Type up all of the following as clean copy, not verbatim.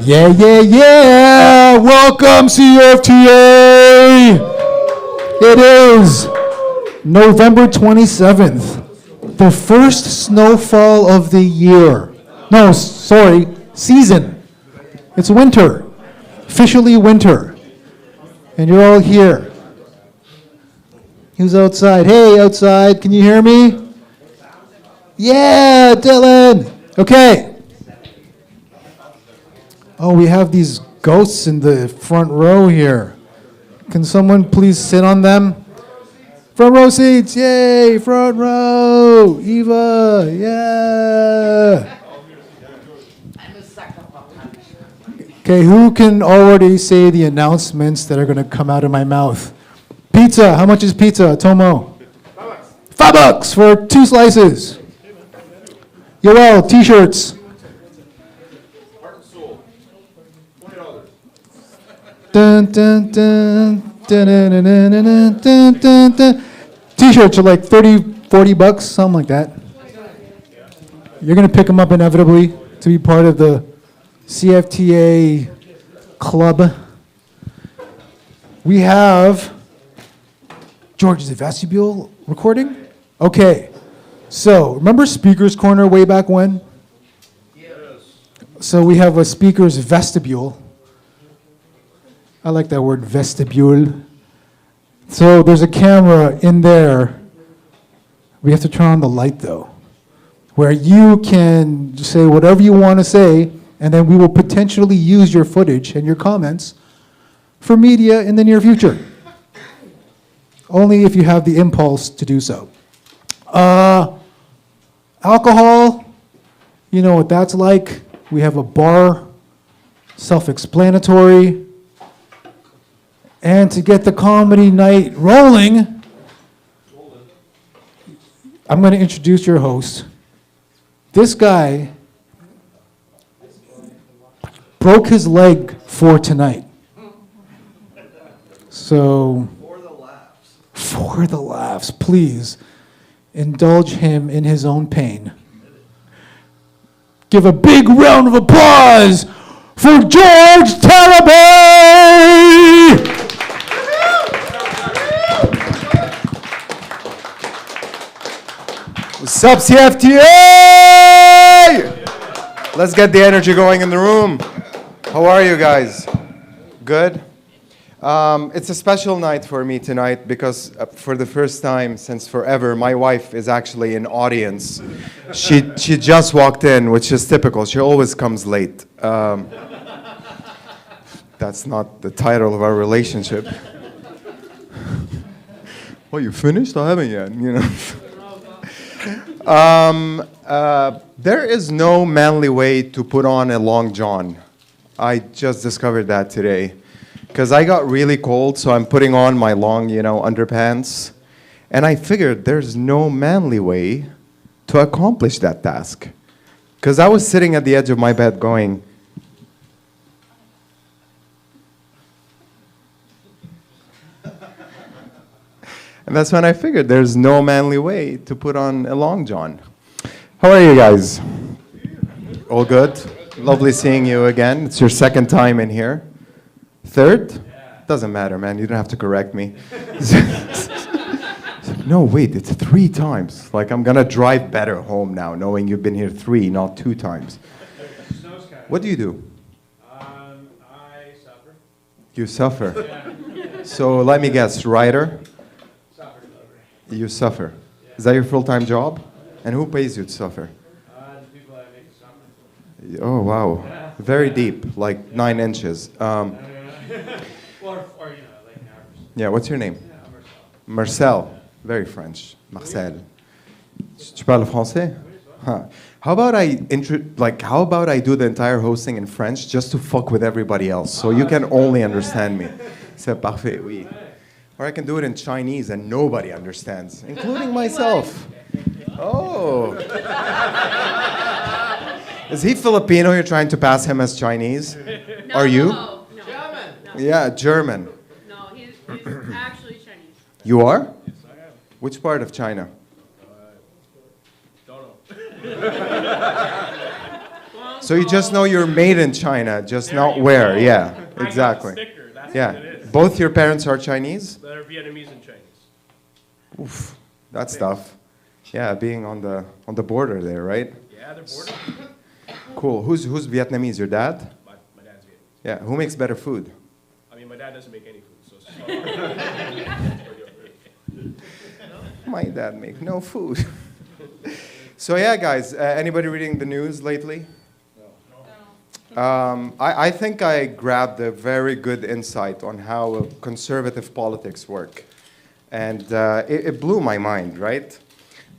Yeah, yeah, yeah! Welcome, CFTA! It is November 27th, the first snowfall of the year. No, sorry, season. It's winter, officially winter. And you're all here. Who's outside? Hey, outside, can you hear me? Yeah, Dylan! Okay. Oh, we have these ghosts in the front row here. Can someone please sit on them? Front row seats, yay, front row, Eva, yeah. Okay, who can already say the announcements that are going to come out of my mouth? Pizza, how much is pizza, Tomo? $5 for 2 slices. Yoel, t-shirts. Dun, dun, dun, dun, dun, dun, dun, dun, dun, dun, dun. T-shirts are like $30-40, something like that. You're going to pick them up inevitably to be part of the CFTA club. We have George, is it vestibule recording? Okay. So, remember Speaker's Corner way back when? Yes. So we have a speaker's vestibule. I like that word, vestibule. So there's a camera in there. We have to turn on the light though, where you can say whatever you want to say, and then we will potentially use your footage and your comments for media in the near future. Only if you have the impulse to do so. Alcohol, you know what that's like. We have a bar, self-explanatory. And to get the comedy night rolling, I'm going to introduce your host. This guy broke his leg for tonight. So, for the laughs, please indulge him in his own pain. Give a big round of applause for George Tarabay! What's up, CFTA? Let's get the energy going in the room. How are you guys? Good? It's a special night for me tonight because for the first time since forever, my wife is actually in audience. She just walked in, which is typical. She always comes late. That's not the title of our relationship. Well, you finished? I haven't yet, you know. There is no manly way to put on a long john. I just discovered that today. Because I got really cold, so I'm putting on my long, underpants. And I figured there's no manly way to accomplish that task. Because I was sitting at the edge of my bed going, and that's when I figured there's no manly way to put on a long john. How are you guys? All good? Lovely seeing you again. It's your second time in here. Third? Doesn't matter, man. You don't have to correct me. No, wait, it's 3 times. Like, I'm going to drive better home now, knowing you've been here 3, not 2 times. What do you do? I suffer. You suffer? Yeah. So, let me guess, writer? Suffer. You suffer. Yeah. Is that your full-time job? And who pays you to suffer? The people I make suffer. Oh, wow. Yeah. Very deep, like 9 inches. Or like hours. Yeah, what's your name? Yeah, Marcel. Very French. Marcel. Tu parles français? Huh. How about I do the entire hosting in French just to fuck with everybody else so you can only understand me? C'est parfait, oui. Or I can do it in Chinese and nobody understands, including myself. Oh. Is he Filipino? You're trying to pass him as Chinese? No, Are you? No. German. No. Yeah, German. No, he's actually Chinese. You are? Yes, I am. Which part of China? Don't know. So you just know you're made in China, just There not you where. go. Yeah, I got the exactly. sticker. That's what Yeah. it is. Both your parents are Chinese? They're Vietnamese and Chinese. Oof, that's tough. Yeah, being on the border there, right? Yeah, they're border. Cool. Who's Vietnamese? Your dad? My dad's Vietnamese. Yeah. Who makes better food? I mean, my dad doesn't make any food, so it's just My dad make no food. So yeah, guys. Anybody reading the news lately? I think I grabbed a very good insight on how conservative politics work. And it blew my mind, right?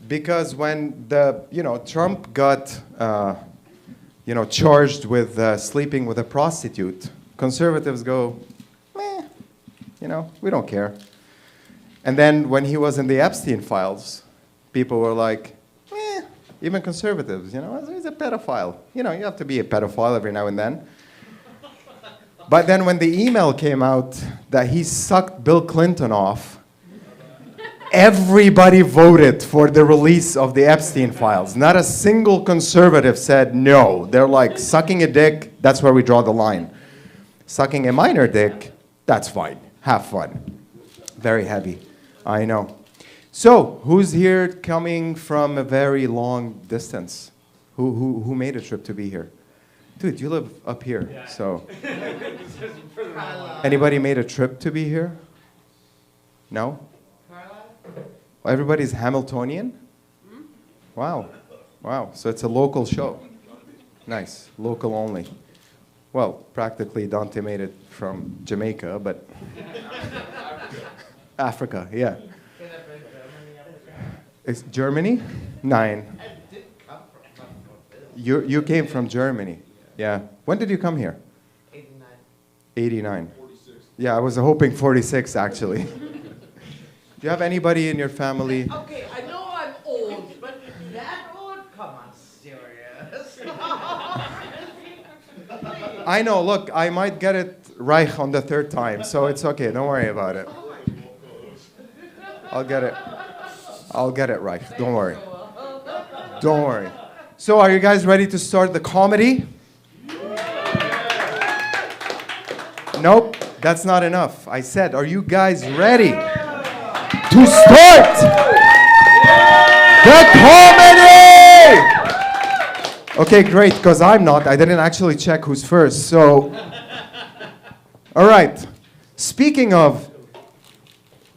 Because when Trump got, charged with sleeping with a prostitute, conservatives go, meh, we don't care. And then when he was in the Epstein files, people were like, meh, even conservatives, he's a pedophile. You have to be a pedophile every now and then. But then when the email came out that he sucked Bill Clinton off, everybody voted for the release of the Epstein files. Not a single conservative said no. They're like, sucking a dick, that's where we draw the line. Sucking a minor dick, that's fine. Have fun. Very heavy. I know. So, who's here coming from a very long distance? Who made a trip to be here? Dude, you live up here, Yeah. so. Anybody made a trip to be here? No? Everybody's Hamiltonian? Wow. Wow. So it's a local show. Nice. Local only. Well, practically Dante made it from Jamaica, but Africa, yeah. It's Germany? 9. You came from Germany. Yeah. When did you come here? 89. 89. 46. Yeah, I was hoping 46 actually. Do you have anybody in your family? Okay, I know I'm old, but that old? Come on, serious. I know, look, I might get it right on the 3rd time, so it's okay, don't worry about it. I'll get it right, don't worry. Don't worry. So are you guys ready to start the comedy? Nope, that's not enough. I said, are you guys ready to start the comedy? Okay, great, because I'm not. I didn't actually check who's first, so. All right. Speaking of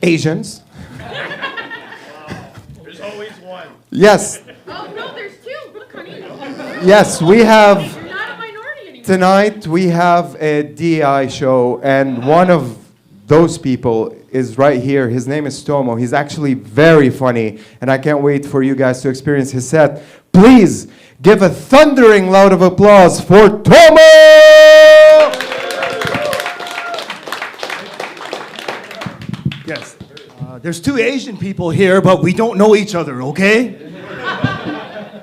Asians. There's always one. Yes, Oh, no, there's 2. Look, honey. yes, we have. You're not a minority anymore. Tonight we have a DI show, and one of those people is right here. His name is Tomo. He's actually very funny, and I can't wait for you guys to experience his set. Please give a thundering loud of applause for Tomo! Yes. There's 2 Asian people here, but we don't know each other, okay?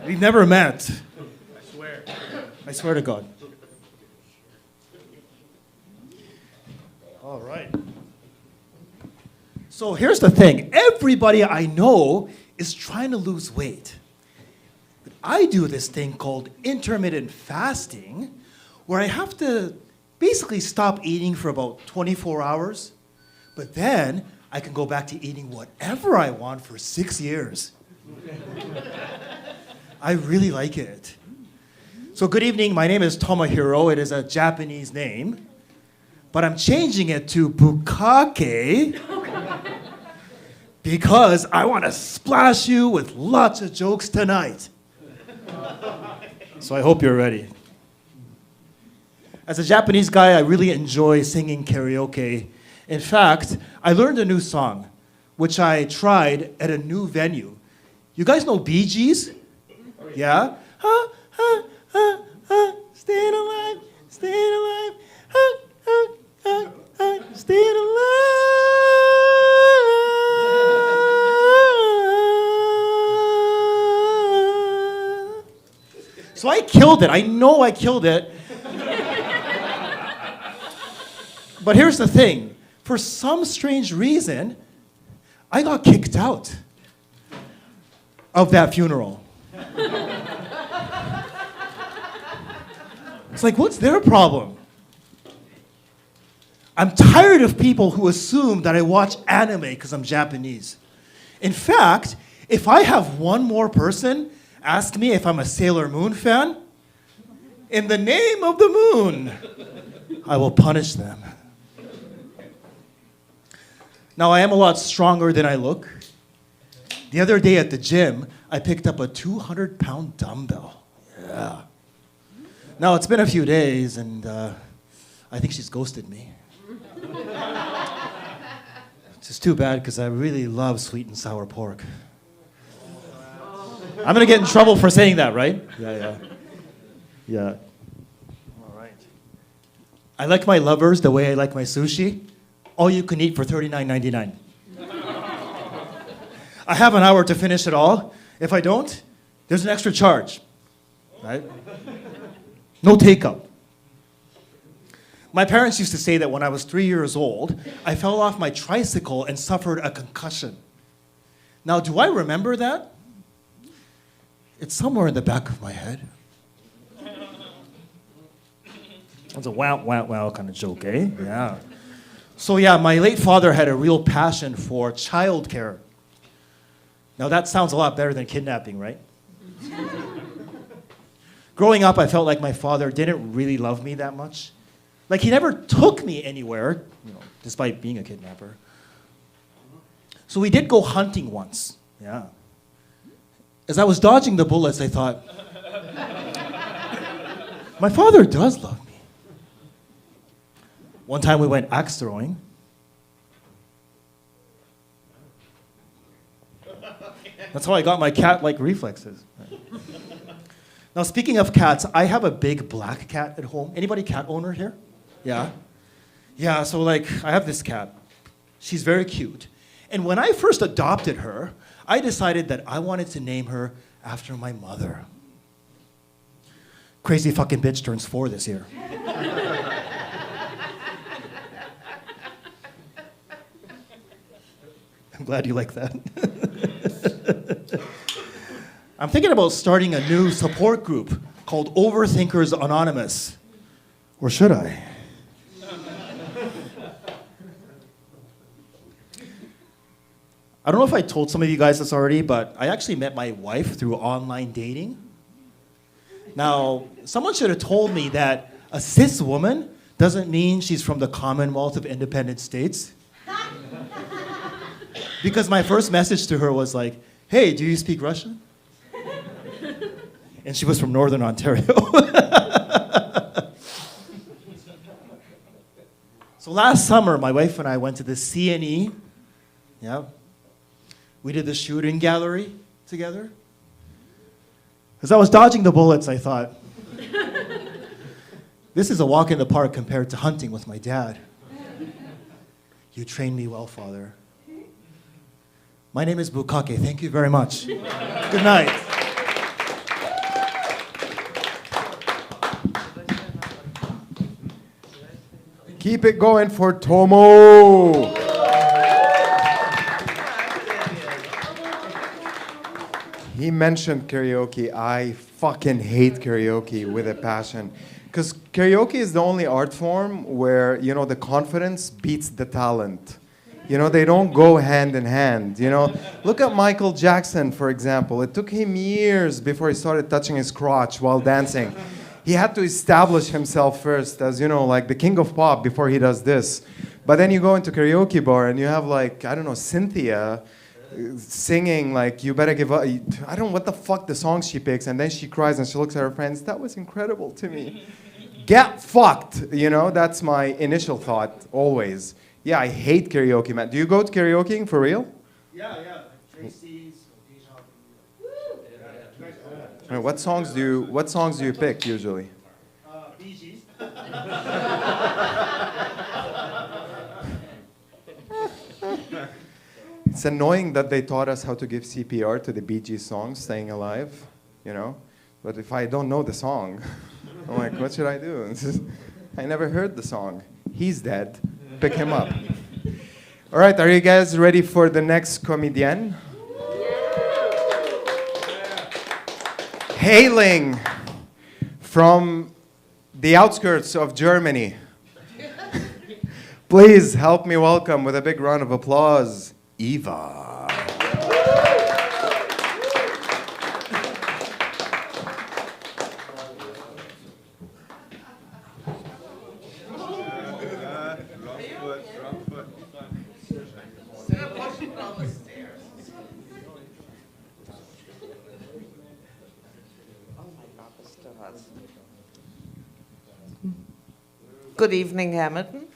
We've never met. I swear. I swear to God. All right. So here's the thing. Everybody I know is trying to lose weight. But I do this thing called intermittent fasting, where I have to basically stop eating for about 24 hours, but then I can go back to eating whatever I want for 6 years. I really like it. So good evening, my name is Tomohiro. It is a Japanese name, but I'm changing it to Bukake because I want to splash you with lots of jokes tonight. So I hope you're ready. As a Japanese guy, I really enjoy singing karaoke. In fact, I learned a new song, which I tried at a new venue. You guys know Bee Gees? Yeah? Staying alive, staying alive, staying alive. So I killed it. I know I killed it. But here's the thing. For some strange reason, I got kicked out of that funeral. It's like, what's their problem? I'm tired of people who assume that I watch anime because I'm Japanese. In fact, if I have one more person ask me if I'm a Sailor Moon fan, in the name of the moon, I will punish them. Now, I am a lot stronger than I look. The other day at the gym, I picked up a 200-pound dumbbell. Yeah. Now, it's been a few days, and I think she's ghosted me. It's just too bad, because I really love sweet and sour pork. I'm going to get in trouble for saying that, right? Yeah. All right. I like my lovers the way I like my sushi. All you can eat for $39.99. I have an hour to finish it all. If I don't, there's an extra charge. Right? No take-up. My parents used to say that when I was 3 years old, I fell off my tricycle and suffered a concussion. Now, do I remember that? It's somewhere in the back of my head. It's a wow, wow, wow kind of joke, eh? Yeah. So yeah, my late father had a real passion for childcare. Now that sounds a lot better than kidnapping, right? Growing up, I felt like my father didn't really love me that much. Like he never took me anywhere, despite being a kidnapper. So we did go hunting once, yeah. As I was dodging the bullets, I thought, my father does love me. One time we went axe throwing. That's how I got my cat-like reflexes. Now, speaking of cats, I have a big black cat at home. Anybody cat owner here? Yeah? Yeah, so I have this cat. She's very cute. And when I first adopted her, I decided that I wanted to name her after my mother. Crazy fucking bitch turns 4 this year. I'm glad you like that. I'm thinking about starting a new support group called Overthinkers Anonymous. Or should I? I don't know if I told some of you guys this already, but I actually met my wife through online dating. Now, someone should have told me that a cis woman doesn't mean she's from the Commonwealth of Independent States. Because my first message to her was like, hey, do you speak Russian? And she was from Northern Ontario. So last summer, my wife and I went to the CNE. Yeah. We did the shooting gallery together. As I was dodging the bullets, I thought, this is a walk in the park compared to hunting with my dad. You trained me well, Father. My name is Bukake. Thank you very much. Good night. Keep it going for Tomo. He mentioned karaoke. I fucking hate karaoke with a passion. Because karaoke is the only art form where, the confidence beats the talent. They don't go hand in hand. Look at Michael Jackson, for example. It took him years before he started touching his crotch while dancing. He had to establish himself first as, like the king of pop before he does this. But then you go into karaoke bar and you have Cynthia singing you better give up. I don't know what the fuck the song she picks, and then she cries and she looks at her friends. That was incredible to me. Get fucked, that's my initial thought always. Yeah, I hate karaoke, man. Do you go to karaoke for real? Yeah. Tracy's. What songs do you pick usually? Bee Gees. It's annoying that they taught us how to give CPR to the Bee Gees song, Staying Alive, But if I don't know the song, I'm like, what should I do? I never heard the song. He's dead. Pick him up. All right, are you guys ready for the next comedian? Hailing from the outskirts of Germany. Please help me welcome with a big round of applause, Eva. Instead of pushing down the stairs. Oh my God, this still hurts. Good evening, Hamilton.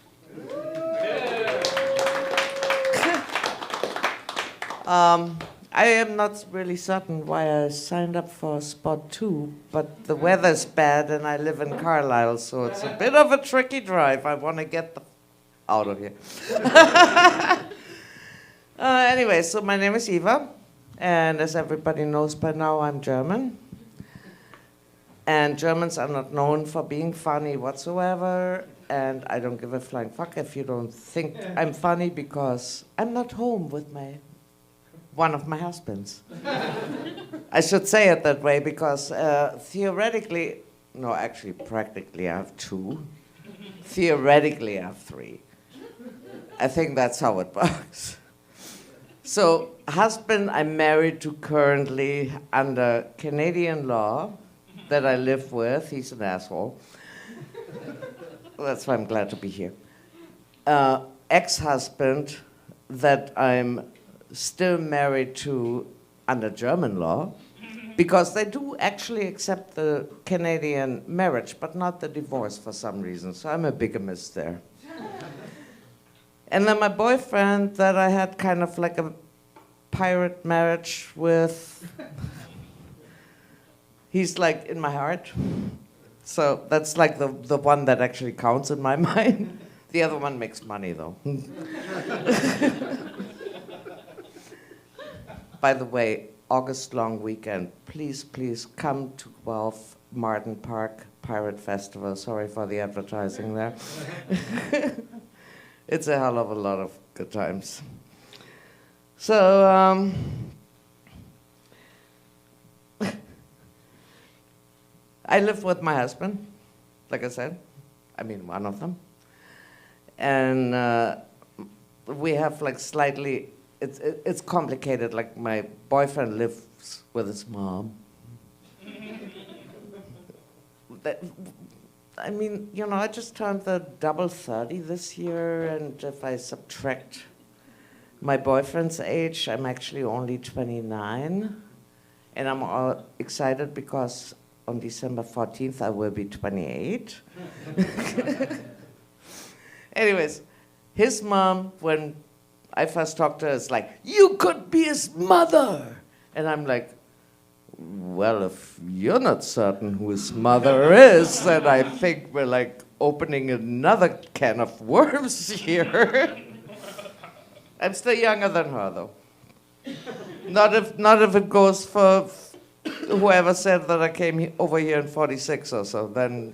I am not really certain why I signed up for spot 2, but the weather's bad and I live in Carlisle, so it's a bit of a tricky drive. I want to get out of here. Anyway, so my name is Eva, and as everybody knows by now, I'm German. And Germans are not known for being funny whatsoever, and I don't give a flying fuck if you don't think I'm funny because I'm not home with one of my husbands. I should say it that way because theoretically, no, actually, practically I have 2. Theoretically, I have 3. I think that's how it works. So, husband I'm married to currently under Canadian law that I live with. He's an asshole. That's why I'm glad to be here. Ex-husband that I'm still married to under German law, because they do actually accept the Canadian marriage, but not the divorce for some reason. So I'm a bigamist there. And then my boyfriend that I had kind of like a pirate marriage with, he's like in my heart. So that's like the one that actually counts in my mind. The other one makes money though. By the way, August long weekend, please come to Guelph, Martin Park Pirate Festival. Sorry for the advertising there. It's a hell of a lot of good times. So, I live with my husband, like I said. I mean, one of them. And we have like slightly, it's complicated. Like my boyfriend lives with his mom. I mean, you know, I just turned the double 30 this year, and if I subtract my boyfriend's age, I'm actually only 29. And I'm all excited because on December 14th, I will be 28. Anyways, his mom, when I first talked to her, is like, you could be his mother. And I'm like, well, if you're not certain who his mother is, then I think we're like opening another can of worms here. I'm still younger than her, though. Not if it goes for whoever said that I came over here in 46 or so, then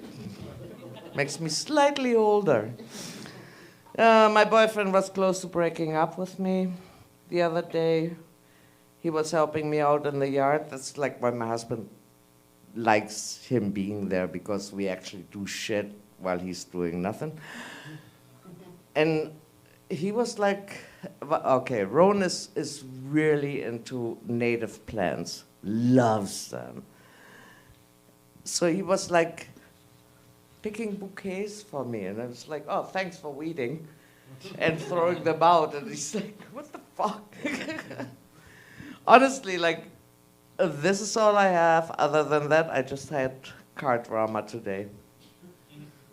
makes me slightly older. My boyfriend was close to breaking up with me the other day. He was helping me out in the yard. That's like why my husband likes him being there, because we actually do shit while he's doing nothing. And he was like, okay, Ron is really into native plants, loves them. So he was like picking bouquets for me, and I was like, oh, thanks for weeding, and throwing them out. And he's like, what the fuck? Honestly, like, this is all I have. Other than that, I just had car drama today.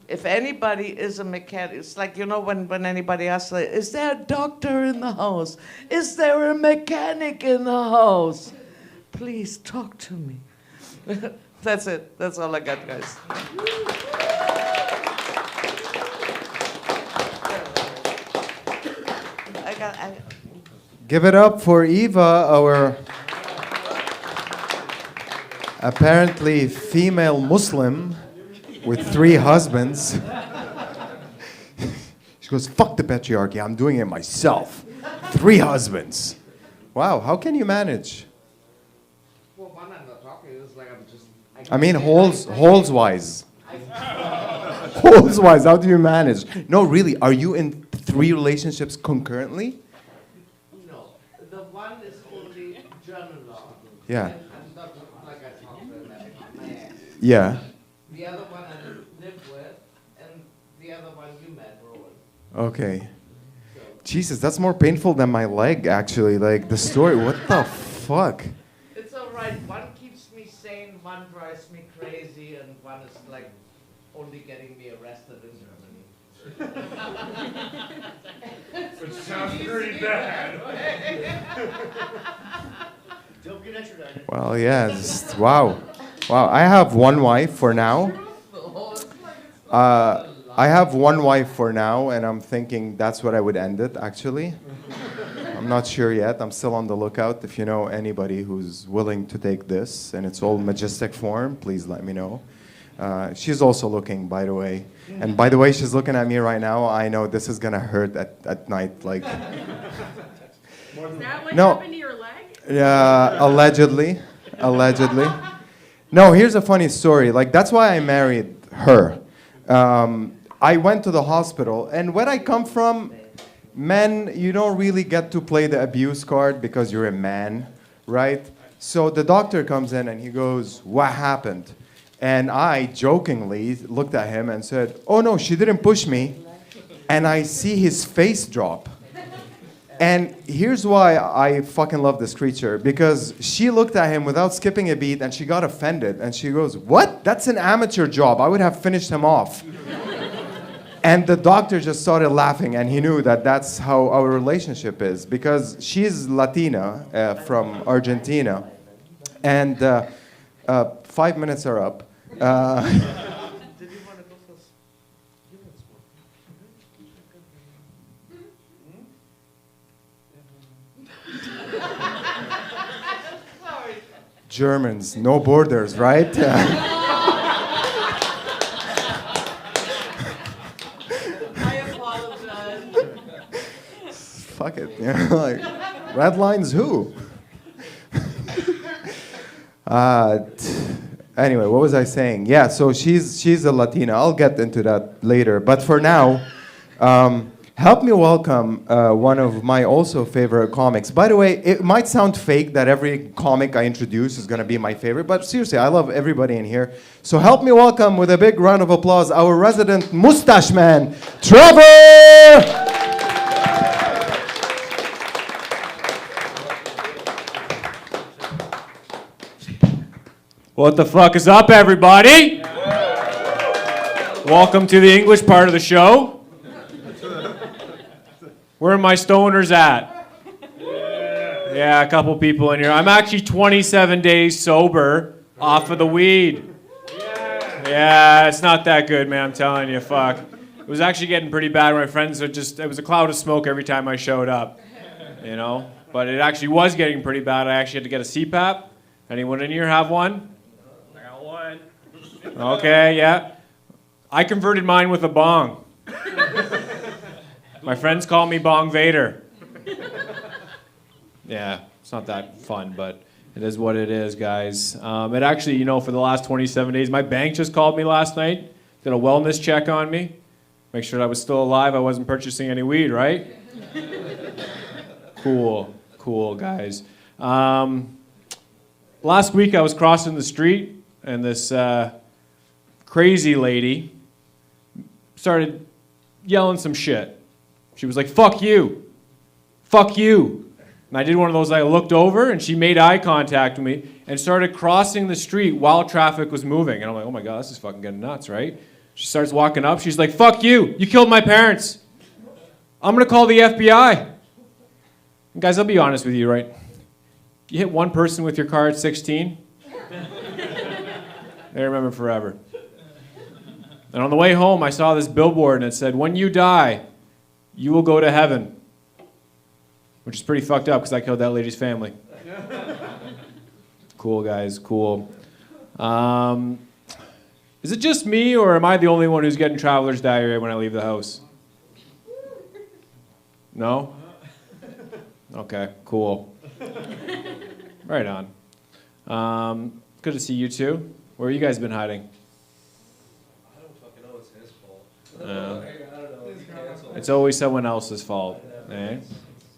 If anybody is a mechanic, it's like, you know, when anybody asks, like, is there a doctor in the house? Is there a mechanic in the house? Please talk to me. That's it. That's all I got, guys. Give it up for Eva, our apparently female Muslim with 3 husbands. She goes, fuck the patriarchy, I'm doing it myself. 3 husbands. Wow, how can you manage? Well, one, I'm not talking. It's like I'm just. I mean, holes-wise. Goals-wise, how do you manage? No, really, are you in 3 relationships concurrently? No, the one is only German law. Yeah. And not like I talked to American. Yeah. The other one I live with, and the other one you met, Rowan. Okay. Jesus, that's more painful than my leg, actually. Like, the story, what the fuck? It's all right. One keeps me sane, one drives me crazy, and one is like only getting me arrested in Germany. Which sounds pretty bad. Don't get extradited. Well, yeah, just, wow. Wow, I have one wife for now. I have one wife for now, and I'm thinking that's what I would end it, actually. I'm not sure yet. I'm still on the lookout. If you know anybody who's willing to take this, and it's all majestic form, please let me know. She's also looking, by the way. And by the way, she's looking at me right now. I know this is gonna hurt at night, like. Is that what No. happened to your leg? Allegedly. Allegedly. No, here's a funny story. Like, that's why I married her. I went to the hospital, and where I come from, men, you don't really get to play the abuse card because you're a man, right? So the doctor comes in and he goes, "What happened?" And I jokingly looked at him and said, "Oh no, she didn't push me." And I see his face drop. And here's why I fucking love this creature, because she looked at him without skipping a beat and she got offended and she goes, "What? That's an amateur job. I would have finished him off." And the doctor just started laughing, and he knew that that's how our relationship is, because she's Latina from Argentina. And 5 minutes are up. Did you want to go for you want smoke? Sorry. Germans, no borders, right? I apologize. Fuck it, you know, like, red lines who? Anyway, what was I saying? Yeah, so she's a Latina. I'll get into that later. But for now, help me welcome one of my also favorite comics. By the way, it might sound fake that every comic I introduce is going to be my favorite, but seriously, I love everybody in here. So help me welcome with a big round of applause our resident mustache man, Trevor! What the fuck is up, everybody? Welcome to the English part of the show. Where are my stoners at? Yeah, a couple people in here. I'm actually 27 days sober off of the weed. Yeah, it's not that good, man, I'm telling you, fuck. It was actually getting pretty bad. My friends it was a cloud of smoke every time I showed up, you know? But it actually was getting pretty bad. I actually had to get a CPAP. Anyone in here have one? Okay, yeah. I converted mine with a bong. My friends call me Bong Vader. Yeah, it's not that fun, but it is what it is, guys. It actually, you know, for the last 27 days, my bank just called me last night, did a wellness check on me, make sure I was still alive, I wasn't purchasing any weed, right? Cool, guys. Last week I was crossing the street, and this crazy lady started yelling some shit. She was like, "Fuck you. Fuck you." And I did one of those, I looked over, and she made eye contact with me and started crossing the street while traffic was moving. And I'm like, oh my God, this is fucking getting nuts, right? She starts walking up. She's like, "Fuck you. You killed my parents. I'm going to call the FBI. And guys, I'll be honest with you, right? You hit one person with your car at 16, they remember forever. And on the way home, I saw this billboard, and it said, "When you die, you will go to heaven." Which is pretty fucked up, because I killed that lady's family. Cool, guys, cool. Is it just me, or am I the only one who's getting traveler's diarrhea when I leave the house? No? Okay, cool. Right on. Good to see you two. Where have you guys been hiding? I don't fucking know. It's his fault. It's always someone else's fault. Eh?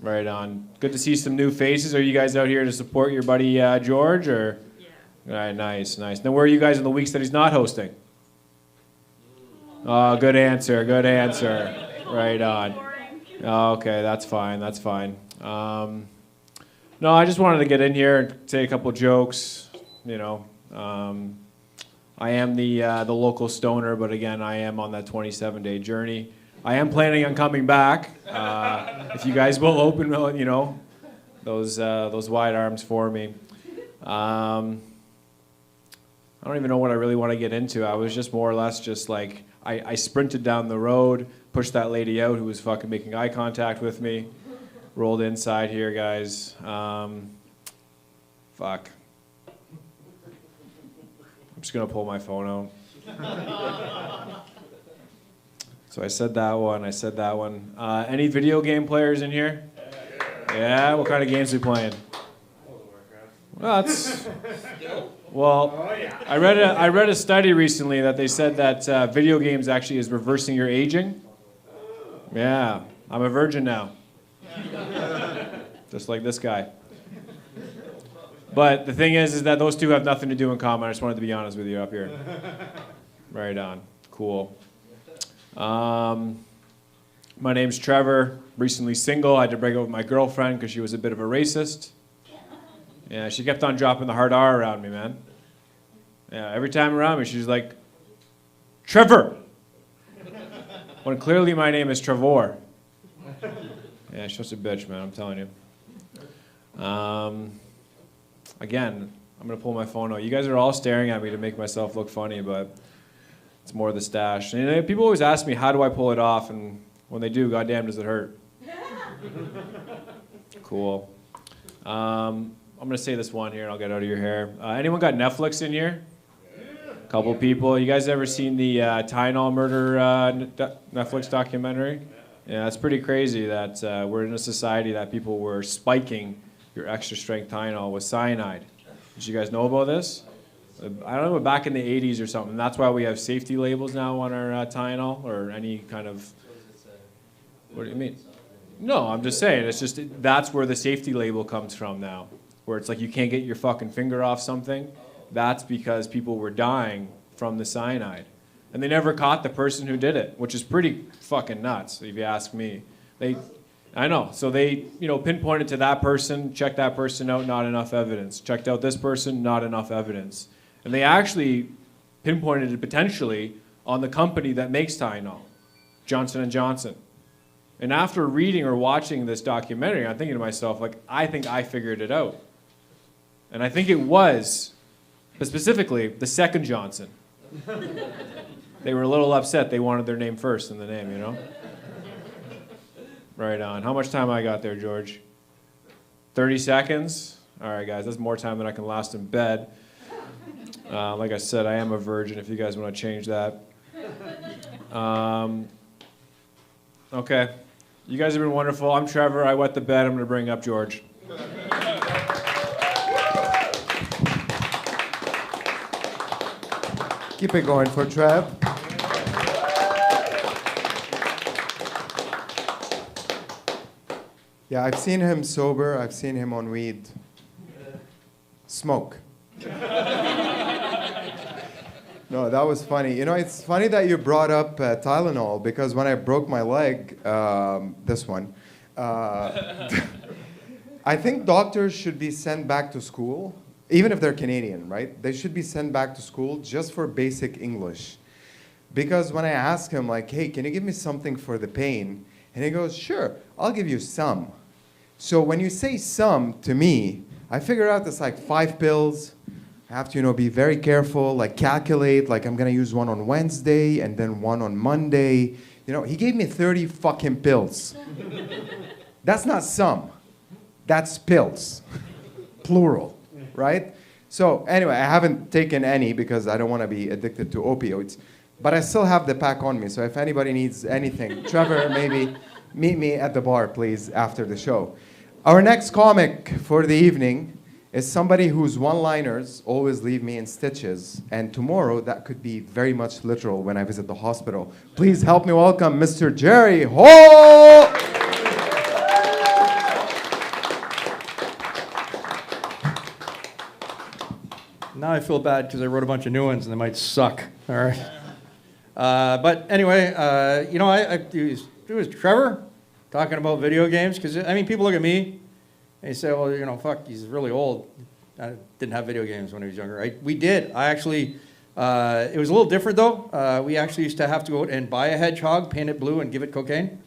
Right on. Good to see some new faces. Are you guys out here to support your buddy George, or? Yeah. All right, nice, nice. Then where are you guys in the weeks that he's not hosting? Oh, good answer, good answer. Right on. Oh, okay, that's fine, that's fine. No, I just wanted to get in here and say a couple jokes. You know, I am the local stoner, but again, I am on that 27-day journey. I am planning on coming back. If you guys will open, you know, those wide arms for me. I don't even know what I really want to get into. I was just more or less just like, I sprinted down the road, pushed that lady out who was fucking making eye contact with me, rolled inside here, guys. Fuck. I'm just gonna pull my phone out. So I said that one. Any video game players in here? Yeah, what kind of games are we playing? Well, I read a study recently that they said that video games actually is reversing your aging. Yeah, I'm a virgin now. Just like this guy. But the thing is that those two have nothing to do in common. I just wanted to be honest with you up here. Right on. Cool. My name's Trevor, recently single. I had to break up with my girlfriend because she was a bit of a racist. Yeah, she kept on dropping the hard R around me, man. Yeah, every time around me, she's like, Trevor! When clearly my name is Trevor. Yeah, she's just a bitch, man, I'm telling you. Again, I'm going to pull my phone out. You guys are all staring at me to make myself look funny, but it's more the stash. And people always ask me, how do I pull it off? And when they do, goddamn, does it hurt? Cool. I'm going to say this one here, and I'll get out of your hair. Anyone got Netflix in here? A couple people. You guys ever seen the Tylenol murder Netflix documentary? Yeah, it's pretty crazy that we're in a society that people were spiking your extra strength Tylenol with cyanide. Did you guys know about this? I don't know, but back in the 80s or something. That's why we have safety labels now on our Tylenol or any kind of... What do you mean? No, I'm just saying. It's just that's where the safety label comes from now, where it's like you can't get your fucking finger off something. That's because people were dying from the cyanide. And they never caught the person who did it, which is pretty fucking nuts, if you ask me. I know. So they, pinpointed to that person, checked that person out, not enough evidence. Checked out this person, not enough evidence. And they actually pinpointed it potentially on the company that makes Tylenol, Johnson & Johnson. And after reading or watching this documentary, I'm thinking to myself, like, I think I figured it out. And I think it was, but specifically, the second Johnson. They were a little upset. They wanted their name first in the name, you know? Right on. How much time I got there, George? 30 seconds? All right, guys, that's more time than I can last in bed. Like I said, I am a virgin if you guys want to change that. Okay. You guys have been wonderful. I'm Trevor. I wet the bed. I'm going to bring up George. Keep it going for Trev. Yeah, I've seen him sober. I've seen him on weed. Smoke. No, that was funny. It's funny that you brought up Tylenol because when I broke my leg, this one, I think doctors should be sent back to school, even if they're Canadian, right? They should be sent back to school just for basic English. Because when I ask him, like, hey, can you give me something for the pain? And he goes, sure, I'll give you some. So when you say some to me, I figure out it's like 5 pills. I have to, be very careful, like calculate, like I'm gonna use one on Wednesday and then one on Monday. He gave me 30 fucking pills. That's not some. That's pills. Plural, right? So anyway, I haven't taken any because I don't want to be addicted to opioids. But I still have the pack on me, so if anybody needs anything, Trevor, maybe meet me at the bar, please, after the show. Our next comic for the evening is somebody whose one-liners always leave me in stitches. And tomorrow, that could be very much literal when I visit the hospital. Please help me welcome Mr. Jerry Hall! Now I feel bad because I wrote a bunch of new ones and they might suck. All right. But anyway, it was Trevor talking about video games because I mean people look at me and they say, well, fuck, he's really old. I didn't have video games when I was younger. We did. I actually, it was a little different though. We actually used to have to go out and buy a hedgehog, paint it blue, and give it cocaine.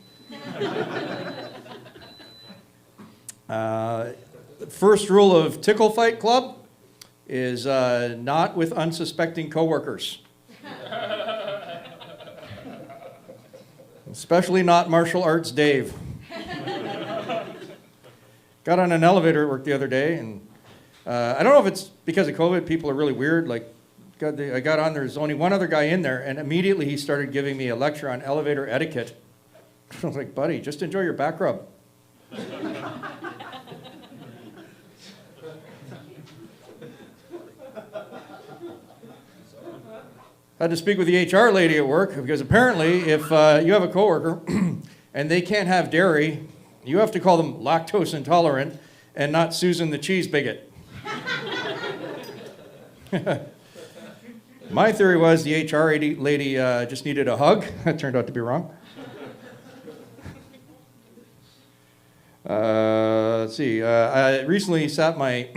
First rule of Tickle Fight Club is not with unsuspecting coworkers. Especially not martial arts Dave. Got on an elevator at work the other day, and I don't know if it's because of COVID, people are really weird. Like, I got on, there's only one other guy in there, and immediately he started giving me a lecture on elevator etiquette. I was like, buddy, just enjoy your back rub. I had to speak with the HR lady at work because apparently if you have a coworker and they can't have dairy, you have to call them lactose intolerant and not Susan the cheese bigot. My theory was the HR lady just needed a hug. That turned out to be wrong. Let's see. I recently sat my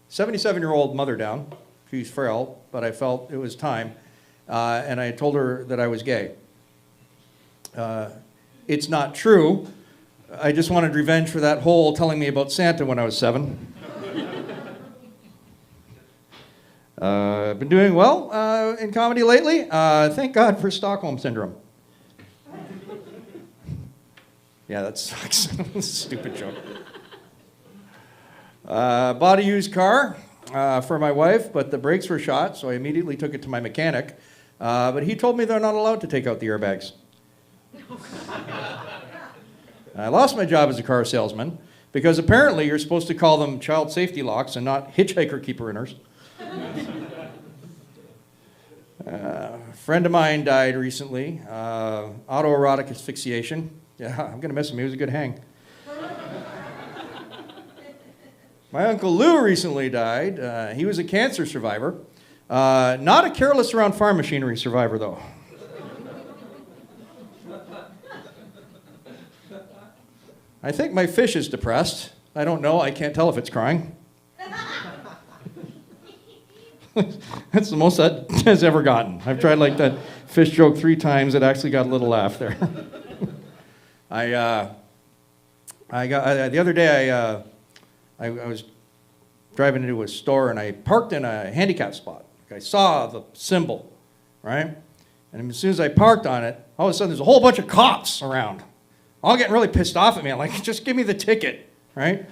77-year-old mother down. She's frail, but I felt it was time. And I told her that I was gay. It's not true. I just wanted revenge for that hole telling me about Santa when I was 7. I've been doing well in comedy lately. Thank God for Stockholm Syndrome. Yeah, that sucks. Stupid joke. Bought a used car for my wife, but the brakes were shot, so I immediately took it to my mechanic. But he told me they're not allowed to take out the airbags. I lost my job as a car salesman because apparently you're supposed to call them child safety locks and not hitchhiker keeper-inners. A friend of mine died recently, autoerotic asphyxiation. Yeah, I'm going to miss him. He was a good hang. My Uncle Lou recently died. He was a cancer survivor. Not a careless around farm machinery survivor, though. I think my fish is depressed. I don't know. I can't tell if it's crying. That's the most that has ever gotten. I've tried like that fish joke 3 times. It actually got a little laugh there. The other day I was driving into a store and I parked in a handicap spot. I saw the symbol, right? And as soon as I parked on it, all of a sudden there's a whole bunch of cops around, all getting really pissed off at me. I'm like, just give me the ticket, right?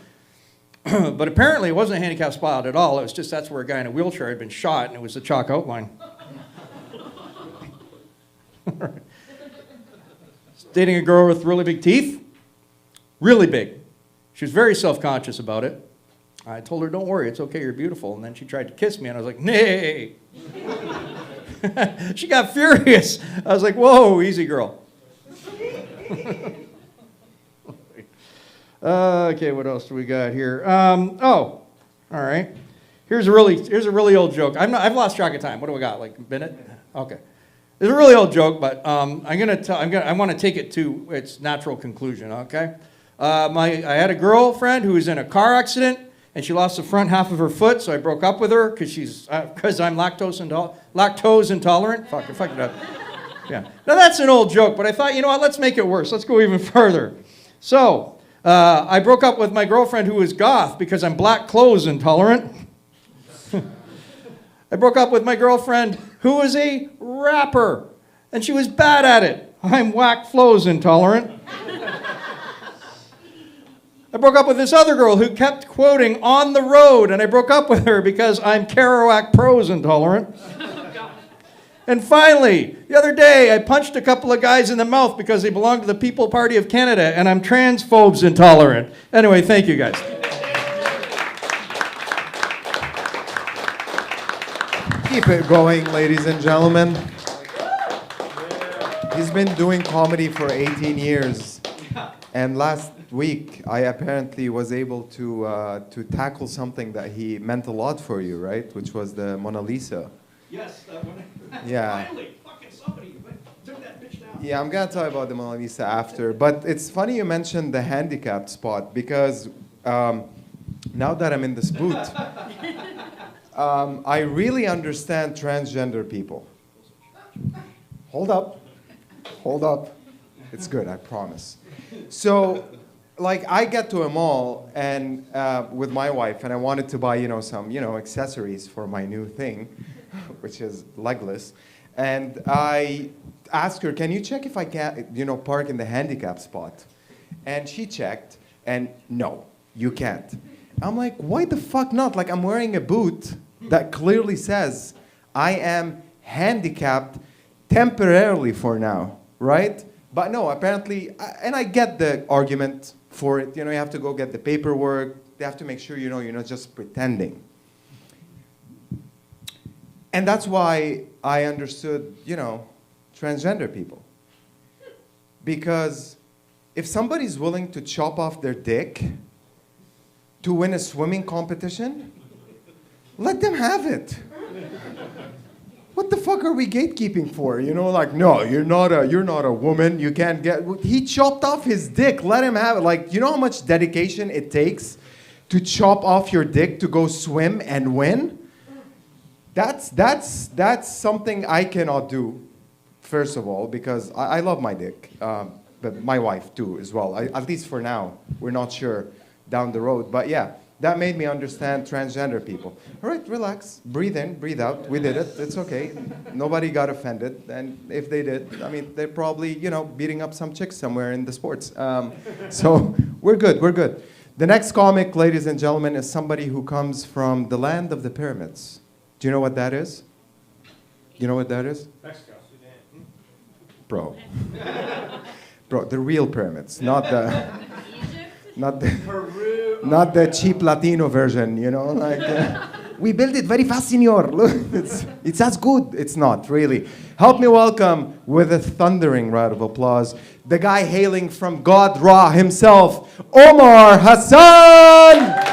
But apparently it wasn't a handicap spot at all. It was just that's where a guy in a wheelchair had been shot, and it was the chalk outline. Dating a girl with really big teeth, really big. She was very self-conscious about it. I told her, don't worry, it's okay, you're beautiful. And then she tried to kiss me, and I was like, nay. She got furious. I was like, whoa, easy, girl. Okay, what else do we got here? All right. Here's a really old joke. I've lost track of time. What do we got? Like a minute? Okay. It's a really old joke, but I want to take it to its natural conclusion. Okay. I had a girlfriend who was in a car accident, and she lost the front half of her foot, so I broke up with her because I'm lactose intolerant. Fuck, I fucked it up. Yeah. Now that's an old joke, but I thought, you know what? Let's make it worse. Let's go even further. So. I broke up with my girlfriend who was goth because I'm black clothes intolerant. I broke up with my girlfriend who was a rapper, and she was bad at it. I'm whack flows intolerant. I broke up with this other girl who kept quoting On the Road, and I broke up with her because I'm Kerouac prose intolerant. And finally, the other day, I punched a couple of guys in the mouth because they belong to the People Party of Canada, and I'm transphobes intolerant. Anyway, thank you guys. Keep it going, ladies and gentlemen. He's been doing comedy for 18 years. And last week, I apparently was able to tackle something that he meant a lot for you, right? Which was the Mona Lisa. Yes, that one. Yeah. Finally, fucking somebody took that bitch down. Yeah, I'm gonna talk about the Mona Lisa after. But it's funny you mentioned the handicapped spot because now that I'm in this booth, I really understand transgender people. Hold up. Hold up. It's good, I promise. So, like, I get to a mall and with my wife, and I wanted to buy, some, accessories for my new thing, which is legless. And I asked her, can you check if I can, park in the handicap spot? And she checked, and no, you can't. I'm like, why the fuck not? Like, I'm wearing a boot that clearly says I am handicapped temporarily for now, right? But no, apparently, and I get the argument for it. You have to go get the paperwork. They have to make sure, you're not just pretending. And that's why I understood, transgender people. Because if somebody's willing to chop off their dick to win a swimming competition, let them have it. What the fuck are we gatekeeping for? Like, no, you're not a woman. You can't get. He chopped off his dick. Let him have it. Like, you know how much dedication it takes to chop off your dick to go swim and win? That's something I cannot do. First of all, because I love my dick, but my wife too as well. At least for now, we're not sure down the road. But yeah. That made me understand transgender people. All right, relax, breathe in, breathe out. We did it. It's okay. Nobody got offended, and if they did, I mean, they're probably beating up some chicks somewhere in the sports. So we're good. We're good. The next comic, ladies and gentlemen, is somebody who comes from the land of the pyramids. Do you know what that is? You know what that is? Mexico. Bro, the real pyramids, not the. Not the cheap Latino version, like, we built it very fast, senor. Look, it's as good. It's not, really. Help me welcome, with a thundering round of applause, the guy hailing from God Ra himself, Omar Hassan!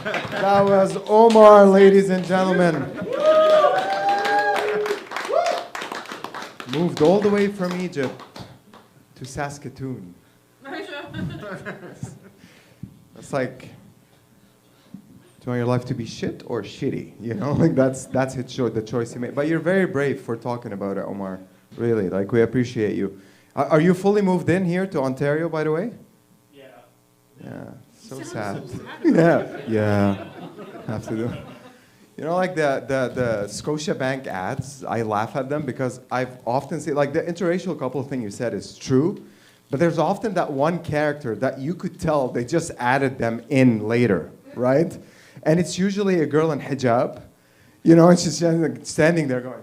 That was Omar, ladies and gentlemen. Moved all the way from Egypt to Saskatoon. It's like, do you want your life to be shit or shitty? You know, like that's the choice you made. But you're very brave for talking about it, Omar. Really, like we appreciate you. Are you fully moved in here to Ontario, by the way? Yeah, so sad. Yeah, have to do. You know, like the Scotiabank ads, I laugh at them because I've often seen, like the interracial couple thing you said is true, but there's often that one character that you could tell they just added them in later, right? And it's usually a girl in hijab, you know, and she's standing there going.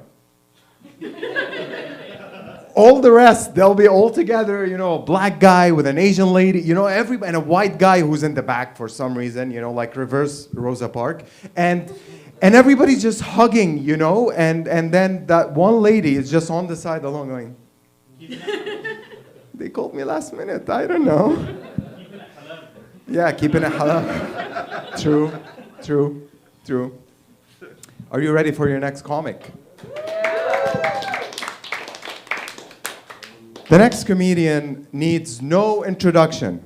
All the rest, they'll be all together, you know, a black guy with an Asian lady, you know, everybody, and a white guy who's in the back for some reason, you know, like reverse Rosa Parks. And everybody's just hugging, you know, and then that one lady is just on the side alone going, they called me last minute, I don't know. Yeah, keeping it halal. True. Are you ready for your next comic? The next comedian needs no introduction.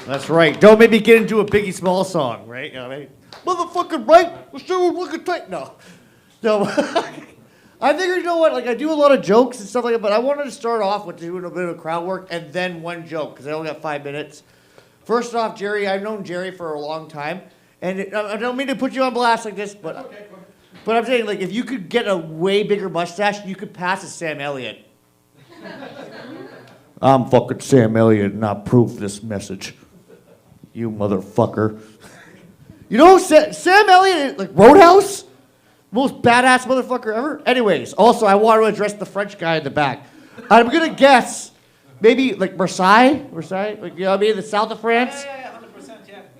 That's right. Don't make me get into a Biggie Small song, right? You know what I mean? Motherfucking right. We're still looking tight. No. I figured, you know what? Like, I do a lot of jokes and stuff like that, but I wanted to start off with doing a bit of crowd work and then one joke because I only got 5 minutes. First off, Jerry, I've known Jerry for a long time. And I don't mean to put you on blast like this, but I'm saying, like, if you could get a way bigger mustache, you could pass as Sam Elliott. I'm fucking Sam Elliott, and I proof this message. You motherfucker. You know, Sam Elliott, like, Roadhouse? Most badass motherfucker ever. Anyways, also, I want to address the French guy in the back. I'm going to guess, maybe, like, Marseille, like, you know what I mean, the south of France?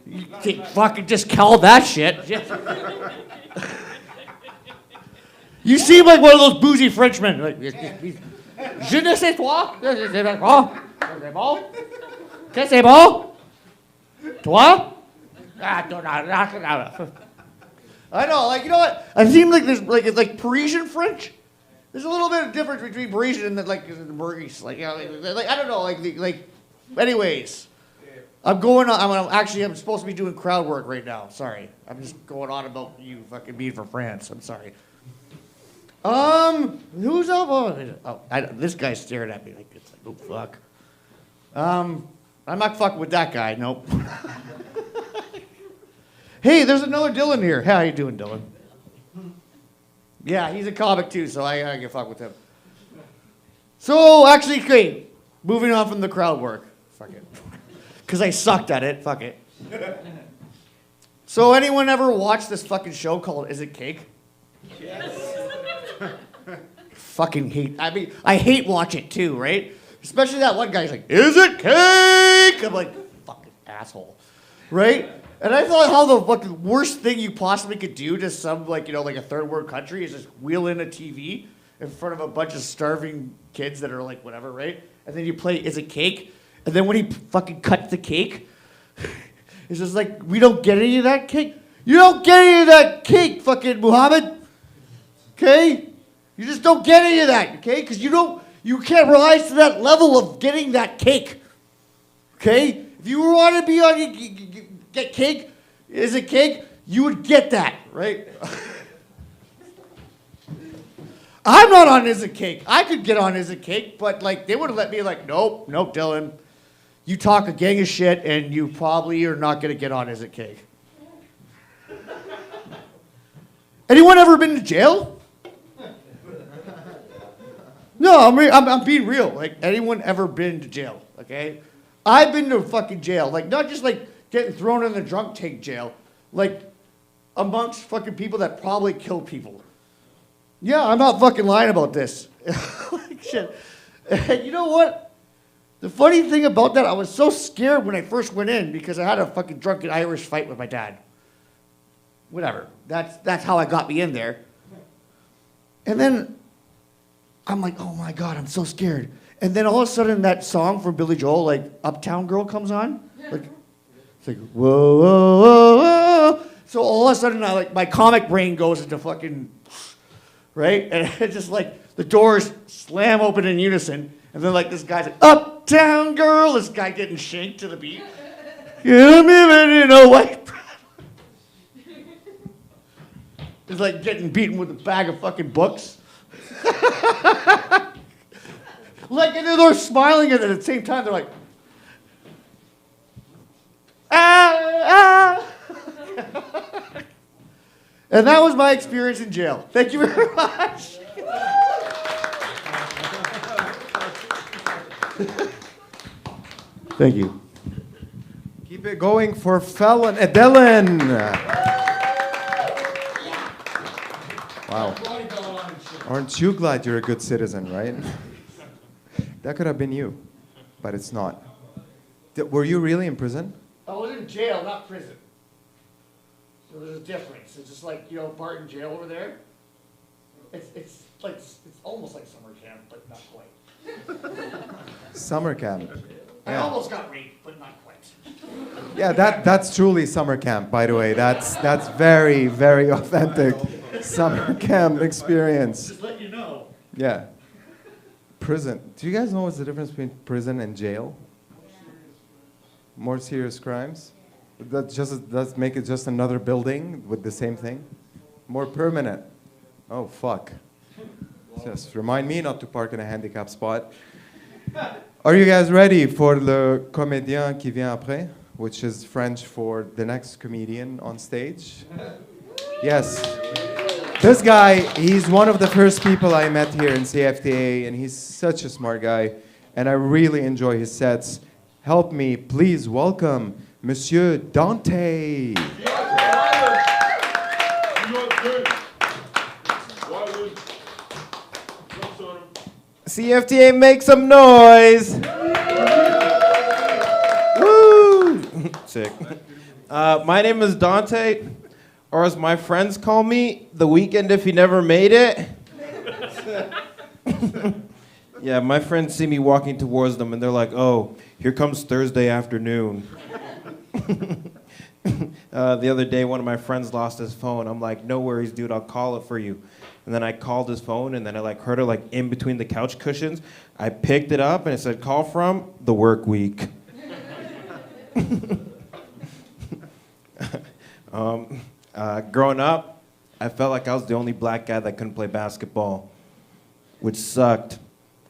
You can't fucking just call that shit. You seem like one of those boozy Frenchmen. Like, je ne sais toi. C'est bon? Qu'est-ce c'est bon? Toi? I know, like, you know what? I seem like there's, like, it's like Parisian French. There's a little bit of difference between Parisian and, like, Maurice. Like, you know, like, I don't know, like, anyways. I'm supposed to be doing crowd work right now. Sorry. I'm just going on about you fucking being from France. I'm sorry. Who's up? This guy's staring at me like it's like, oh, fuck. I'm not fucking with that guy. Nope. Hey, there's another Dylan here. How you doing, Dylan? Yeah, he's a comic too, so I can fuck with him. So, actually, okay, moving on from the crowd work. Fuck it. Because I sucked at it. Fuck it. So anyone ever watched this fucking show called Is It Cake? Yes. Fucking hate. I mean, I hate watch it too, right? Especially that one guy's like, Is it cake? I'm like, fucking asshole. Right? And I thought how the fucking worst thing you possibly could do to some, like, you know, like a third world country is just wheel in a TV in front of a bunch of starving kids that are like whatever, right? And then you play Is It Cake? And then when he fucking cuts the cake, it's just like, we don't get any of that cake. You don't get any of that cake, fucking Muhammad. Okay? You just don't get any of that, okay? Because you can't rise to that level of getting that cake. Okay? If you want to be on, get cake, Is It Cake? You would get that, right? I'm not on Is It Cake. I could get on Is It Cake, but, like, they would have let me, like, nope, Dylan. You talk a gang of shit, and you probably are not going to get on Is It Cake. Anyone ever been to jail? No, I'm being real. Like, anyone ever been to jail, okay? I've been to fucking jail. Like, not just, like, getting thrown in the drunk tank jail. Like, amongst fucking people that probably kill people. Yeah, I'm not fucking lying about this. Like, shit. And you know what? The funny thing about that, I was so scared when I first went in because I had a fucking drunken Irish fight with my dad. Whatever. That's how I got me in there. And then I'm like, oh my God, I'm so scared. And then all of a sudden, that song from Billy Joel, like Uptown Girl, comes on. Like, it's like, whoa, whoa, whoa, whoa. So all of a sudden, my comic brain goes into fucking, right? And it's just like the doors slam open in unison. And then like this guy's like, Uptown Girl, this guy getting shanked to the beat. You're living in a white. It's like getting beaten with a bag of fucking books. Like, and they're smiling, and at the same time, they're like, ah, ah. And that was my experience in jail. Thank you very much. Thank you. Keep it going for Felon Dylan. Wow. Aren't you glad you're a good citizen, right? That could have been you, but it's not. Were you really in prison? I was in jail, not prison. So there's a difference. It's just like, you know, Barton Jail over there. It's almost like summer camp, but not quite. Summer camp. I Yeah. almost got raped, but not quite. Yeah, that's truly summer camp, by the way. That's very, very authentic summer camp experience. Just let you know. Yeah. Prison. Do you guys know what's the difference between prison and jail? More serious crimes? Let's make it just another building with the same thing. More permanent. Oh, fuck. Just remind me not to park in a handicap spot. Are you guys ready for le comédien qui vient après, which is French for the next comedian on stage? Yes. This guy, he's one of the first people I met here in CFTA, and he's such a smart guy, and I really enjoy his sets. Help me, please welcome Monsieur Dante. CFTA, make some noise. Woo! Sick. My name is Dante, or as my friends call me, The Weekend If You Never Made It. Yeah, my friends see me walking towards them and they're like, oh, here comes Thursday afternoon. The other day, one of my friends lost his phone. I'm like, no worries, dude, I'll call it for you. And then I called his phone, and then I heard it in between the couch cushions. I picked it up, and it said, call from the work week. Growing up, I felt like I was the only black guy that couldn't play basketball, which sucked,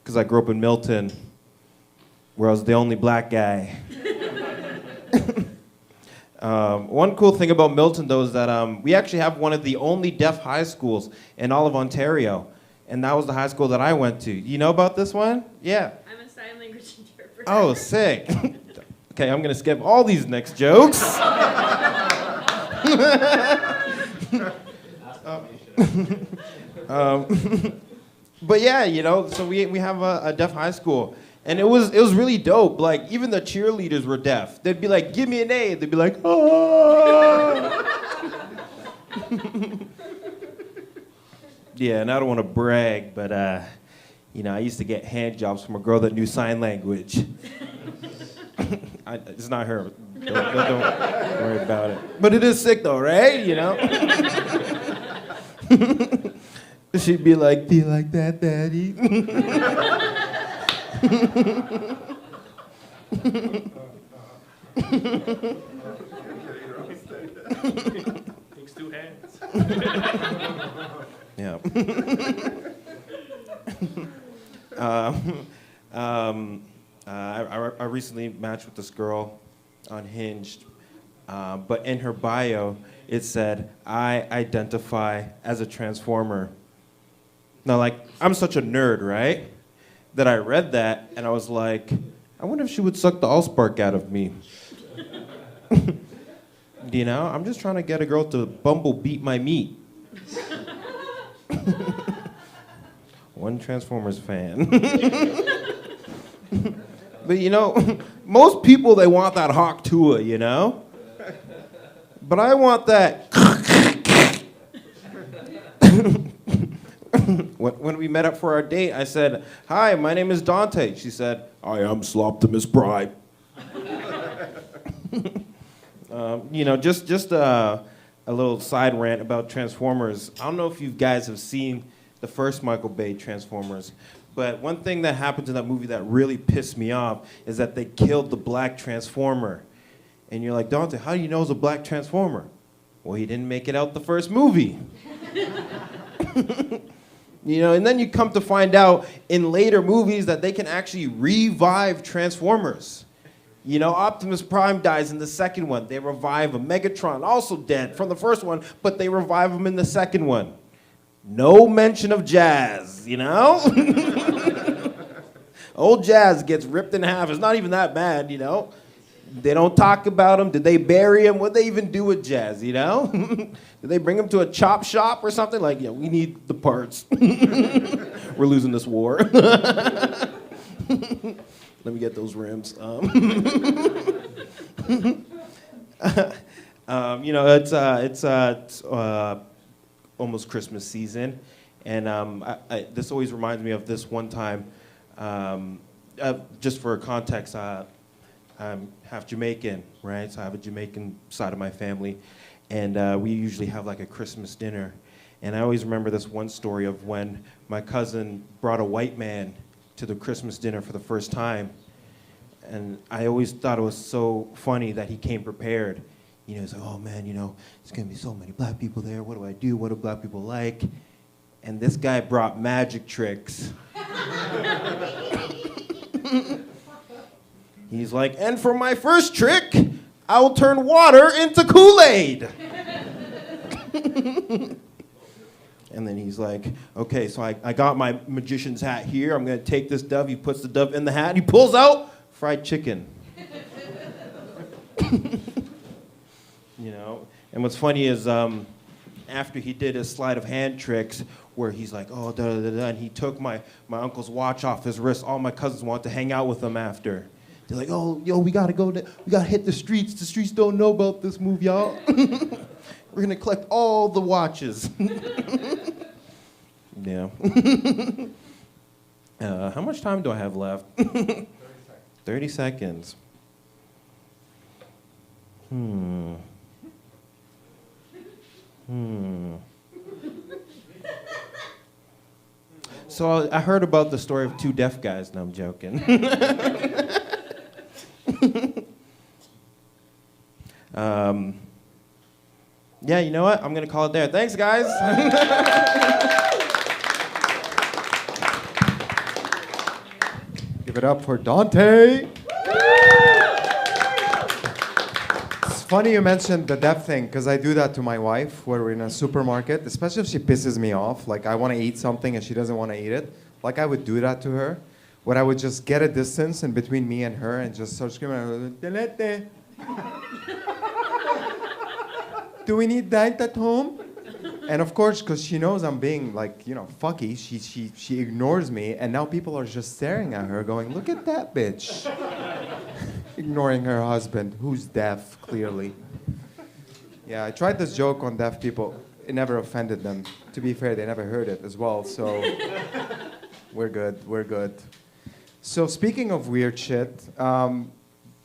because I grew up in Milton, where I was the only black guy. One cool thing about Milton, though, is that we actually have one of the only deaf high schools in all of Ontario. And that was the high school that I went to. You know about this one? Yeah. I'm a sign language interpreter. Oh, sick. Okay, I'm going to skip all these next jokes. But yeah, you know, so we have a deaf high school. And it was really dope. Like, even the cheerleaders were deaf. They'd be like, give me an A. They'd be like, oh. Yeah, and I don't want to brag, but, you know, I used to get hand jobs from a girl that knew sign language. It's not her. Don't worry about it. But it is sick, though, right? You know? She'd be like, do you like that, Daddy? Takes two hands. Yeah. I recently matched with this girl on Hinge, but in her bio, it said, I identify as a transformer. Now, I'm such a nerd, right? That I read that, and I was like, I wonder if she would suck the allspark out of me. You know, I'm just trying to get a girl to bumble beat my meat. One Transformers fan. But you know, most people, they want that hawk Tua, you know? But I want that when we met up for our date, I said, "Hi, my name is Dante." She said, "I am Sloptimus Prime." Just a little side rant about Transformers. I don't know if you guys have seen the first Michael Bay Transformers, but one thing that happened in that movie that really pissed me off is that they killed the black Transformer. And you're like, Dante, how do you know it's a black Transformer? Well, he didn't make it out the first movie. And then you come to find out in later movies that they can actually revive Transformers. Optimus Prime dies in the second one. They revive him. Megatron, also dead from the first one, but they revive him in the second one. No mention of Jazz, Old Jazz gets ripped in half. It's not even that bad, They don't talk about him. Did they bury him? What did they even do with Jazz, Did they bring him to a chop shop or something? Like, we need the parts. We're losing this war. Let me get those rims. It's almost Christmas season, and this always reminds me of this one time. Just for context, I'm half Jamaican, right? So I have a Jamaican side of my family, and we usually have like a Christmas dinner. And I always remember this one story of when my cousin brought a white man to the Christmas dinner for the first time. And I always thought it was so funny that he came prepared. He's like, oh man, there's gonna be so many black people there. What do I do? What do black people like? And this guy brought magic tricks. He's like, and for my first trick, I'll turn water into Kool-Aid. And then he's like, okay, so I got my magician's hat here. I'm going to take this dove. He puts the dove in the hat. And he pulls out fried chicken. And what's funny is after he did his sleight of hand tricks where he's like, oh, da da da, and he took my uncle's watch off his wrist. All my cousins want to hang out with him after. They're like, oh, yo, we got to go. We got to hit the streets. The streets don't know about this move, y'all. We're going to collect all the watches. Yeah. How much time do I have left? 30 seconds. So I heard about the story of two deaf guys. No, I'm joking. Yeah, you know what? I'm going to call it there. Thanks, guys. Give it up for Dante. It's funny you mentioned the deaf thing, because I do that to my wife when we're in a supermarket, especially if she pisses me off. Like, I want to eat something and she doesn't want to eat it. Like, I would do that to her, where I would just get a distance in between me and her and just start screaming, "Delete." Do we need that at home? And of course, because she knows I'm being fucky, she ignores me, and now people are just staring at her going, look at that bitch. Ignoring her husband, who's deaf, clearly. Yeah, I tried this joke on deaf people. It never offended them. To be fair, they never heard it as well, so we're good. So speaking of weird shit,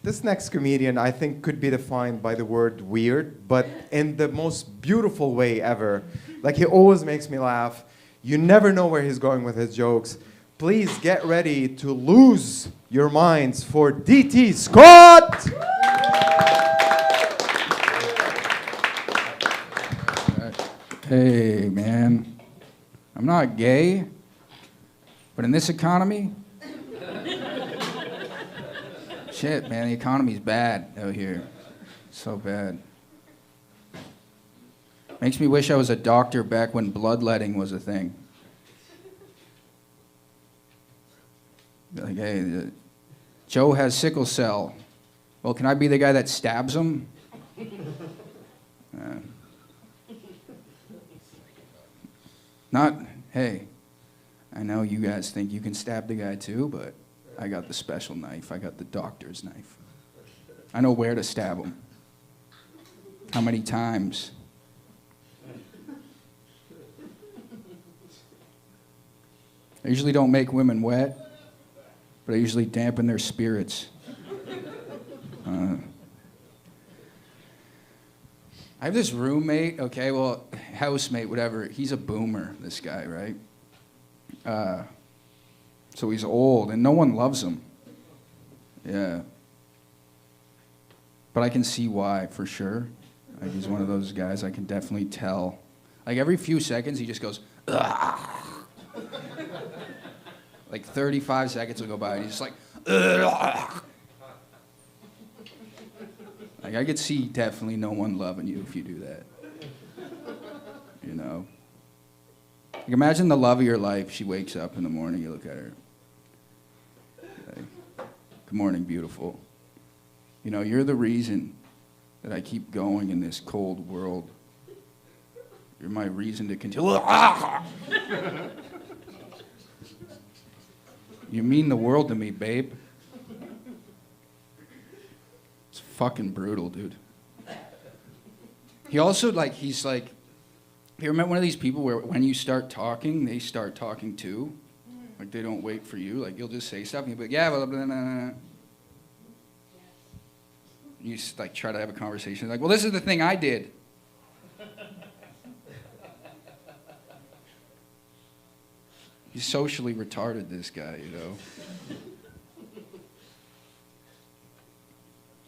this next comedian, I think, could be defined by the word weird, but in the most beautiful way ever. Like, he always makes me laugh. You never know where he's going with his jokes. Please get ready to lose your minds for DT Scott! Hey, man. I'm not gay, but in this economy, shit, man, the economy's bad out here. So bad. Makes me wish I was a doctor back when bloodletting was a thing. Like, hey, Joe has sickle cell. Well, can I be the guy that stabs him? Hey, I know you guys think you can stab the guy too, but I got the special knife. I got the doctor's knife. I know where to stab him. How many times. I usually don't make women wet, but I usually dampen their spirits. I have this roommate, okay, well, housemate, whatever. He's a boomer, this guy, right? So he's old, and no one loves him. Yeah. But I can see why, for sure. Like, he's one of those guys I can definitely tell. Like, every few seconds, he just goes, ugh. Like, 35 seconds will go by, and he's just like, ugh. Like, I could see definitely no one loving you if you do that. You know? Like, imagine the love of your life. She wakes up in the morning, you look at her. Like, good morning, beautiful. You know, you're the reason that I keep going in this cold world. You're my reason to continue. You mean the world to me, babe. It's fucking brutal, dude. He also, like, he's like, you ever met one of these people where when you start talking, they start talking too? Like, they don't wait for you. Like, you'll just say stuff, and you'll be like, yeah, blah, blah, blah, blah. You just, like, try to have a conversation. Like, well, this is the thing I did. He's socially retarded, this guy, you know?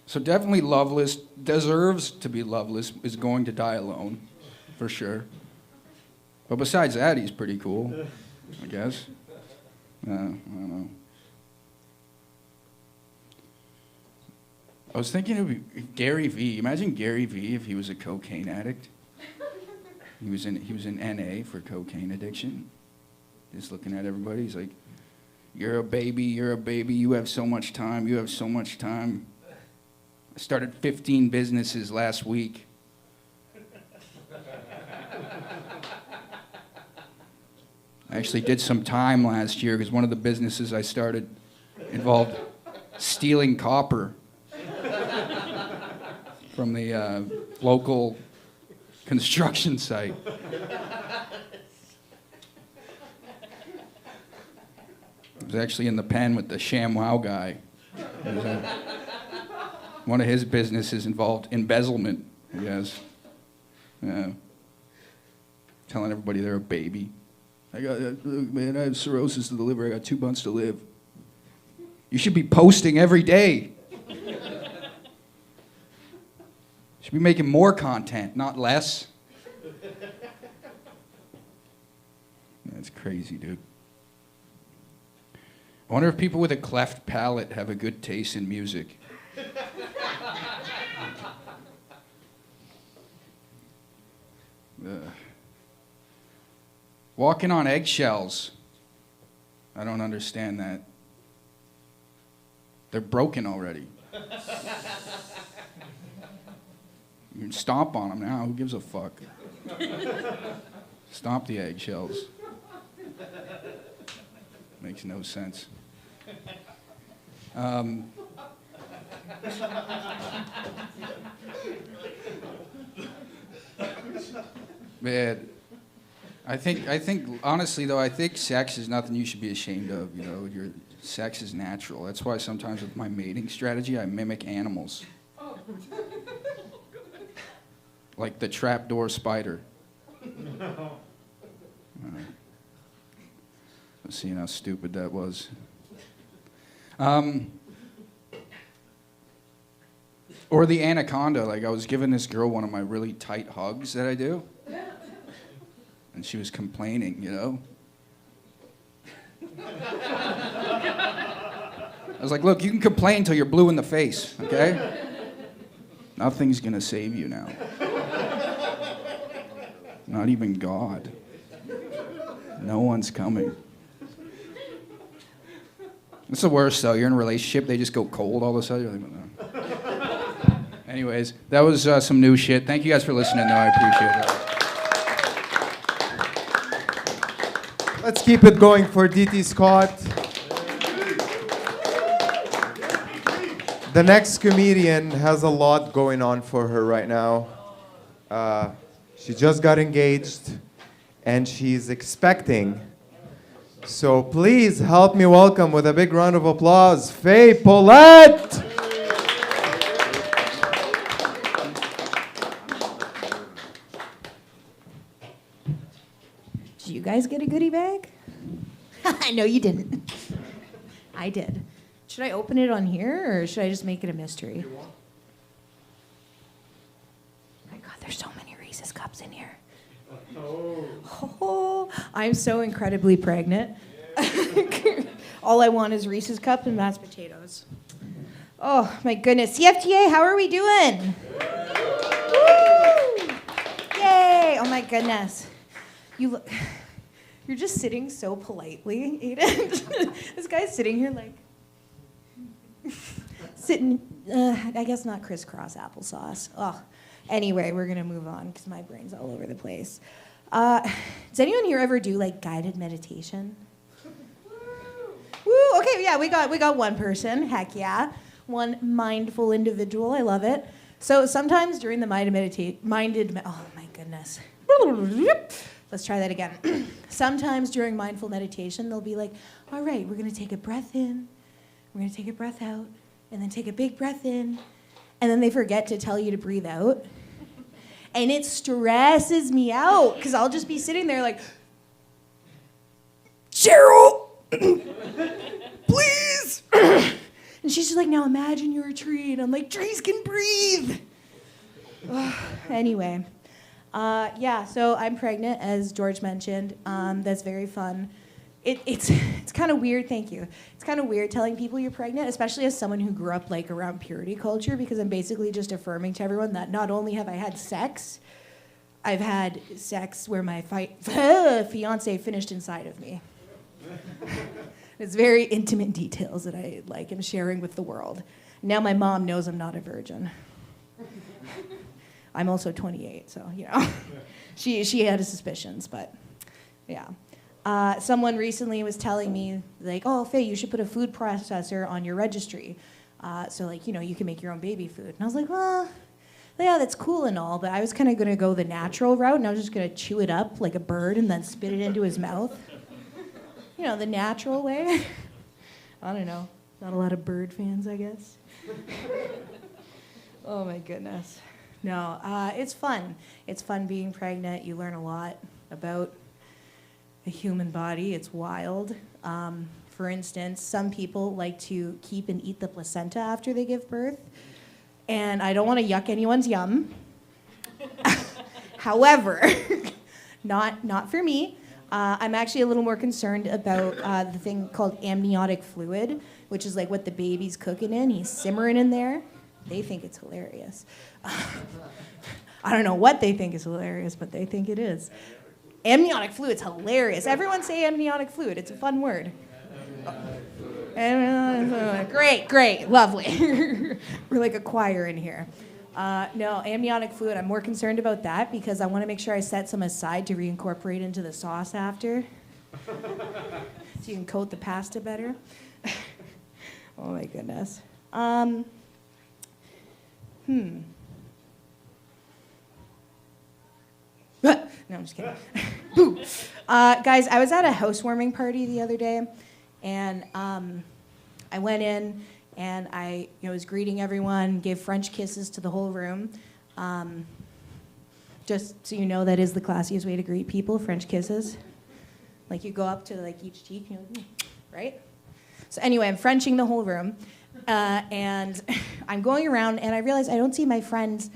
So definitely loveless, deserves to be loveless, is going to die alone, for sure. But besides that, he's pretty cool, I guess. I don't know. I was thinking of Gary Vee. Imagine Gary Vee if he was a cocaine addict. He was in NA for cocaine addiction. Just looking at everybody, he's like, you're a baby, you have so much time, you have so much time. I started 15 businesses last week. I actually did some time last year because one of the businesses I started involved stealing copper from the local construction site. I was actually in the pen with the ShamWow guy. One of his businesses involved embezzlement, I guess. Yeah. Telling everybody they're a baby. Look, man, I have cirrhosis of the liver. I got 2 months to live. You should be posting every day. You should be making more content, not less. That's crazy, dude. I wonder if people with a cleft palate have a good taste in music. Walking on eggshells. I don't understand that. They're broken already. You can stomp on them now. Who gives a fuck? Stomp the eggshells. Makes no sense. Man, I think honestly though, I think sex is nothing you should be ashamed of. You know, your sex is natural. That's why sometimes with my mating strategy, I mimic animals, like the trapdoor spider. Seeing how stupid that was. Or the anaconda. Like, I was giving this girl one of my really tight hugs that I do. And she was complaining, you know? I was like, look, you can complain till you're blue in the face, okay? Nothing's gonna save you now. Not even God. No one's coming. It's the worst, though. You're in a relationship, they just go cold all of a sudden. You're like, no. Anyways, that was some new shit. Thank you guys for listening, though. I appreciate it. Let's keep it going for DT Scott. The next comedian has a lot going on for her right now. She just got engaged, and she's expecting So please help me welcome with a big round of applause, Faye Paulette. Did you guys get a goodie bag? No, you didn't. I did. Should I open it on here or should I just make it a mystery? Oh my God, there's so many Reese's cups in here. Oh, I'm so incredibly pregnant. All I want is Reese's cup and mashed potatoes. Oh my goodness. CFTA, how are we doing? Woo! Yay! Oh my goodness. You're just sitting so politely, Aiden. This guy's sitting here like, sitting, I guess not crisscross applesauce. Oh, anyway, we're gonna move on because my brain's all over the place. Does anyone here ever do like guided meditation? Woo! Okay, yeah, we got one person. Heck yeah, one mindful individual. I love it. So sometimes during the oh my goodness. Let's try that again. Sometimes during mindful meditation, they'll be like, all right, we're going to take a breath in, we're going to take a breath out, and then take a big breath in, and then they forget to tell you to breathe out. And it stresses me out, because I'll just be sitting there like, Cheryl, please. And she's just like, now imagine you're a tree. And I'm like, trees can breathe. Anyway. Yeah, so I'm pregnant, as George mentioned. That's very fun. It's kind of weird, thank you. It's kind of weird telling people you're pregnant, especially as someone who grew up like around purity culture, because I'm basically just affirming to everyone that not only have I had sex, I've had sex where my fiance finished inside of me. It's very intimate details that I like am sharing with the world. Now my mom knows I'm not a virgin. I'm also 28, so, you know. she had his suspicions, but, yeah. Someone recently was telling me, like, oh, Faye, you should put a food processor on your registry. So, like, you know, you can make your own baby food. And I was like, well, yeah, that's cool and all, but I was kind of going to go the natural route, and I was just going to chew it up like a bird and then spit it into his mouth. You know, the natural way. I don't know. Not a lot of bird fans, I guess. Oh, my goodness. No, it's fun. It's fun being pregnant. You learn a lot about the human body. It's wild. For instance, some people like to keep and eat the placenta after they give birth. And I don't want to yuck anyone's yum. However, not for me. I'm actually a little more concerned about the thing called amniotic fluid, which is like what the baby's cooking in. He's simmering in there. They think it's hilarious. I don't know what they think is hilarious, but they think it is. Amniotic fluid's hilarious. Everyone say amniotic fluid. It's a fun word. Great, lovely. We're like a choir in here. No, amniotic fluid, I'm more concerned about that because I want to make sure I set some aside to reincorporate into the sauce after. So you can coat the pasta better. Oh my goodness. No, I'm just kidding. Boo. Guys, I was at a housewarming party the other day, and I went in, and I was greeting everyone, gave French kisses to the whole room. Just so you know, that is the classiest way to greet people, French kisses. Like, you go up to like each cheek, and you're like, right? So anyway, I'm Frenching the whole room, and I'm going around, and I realize I don't see my friends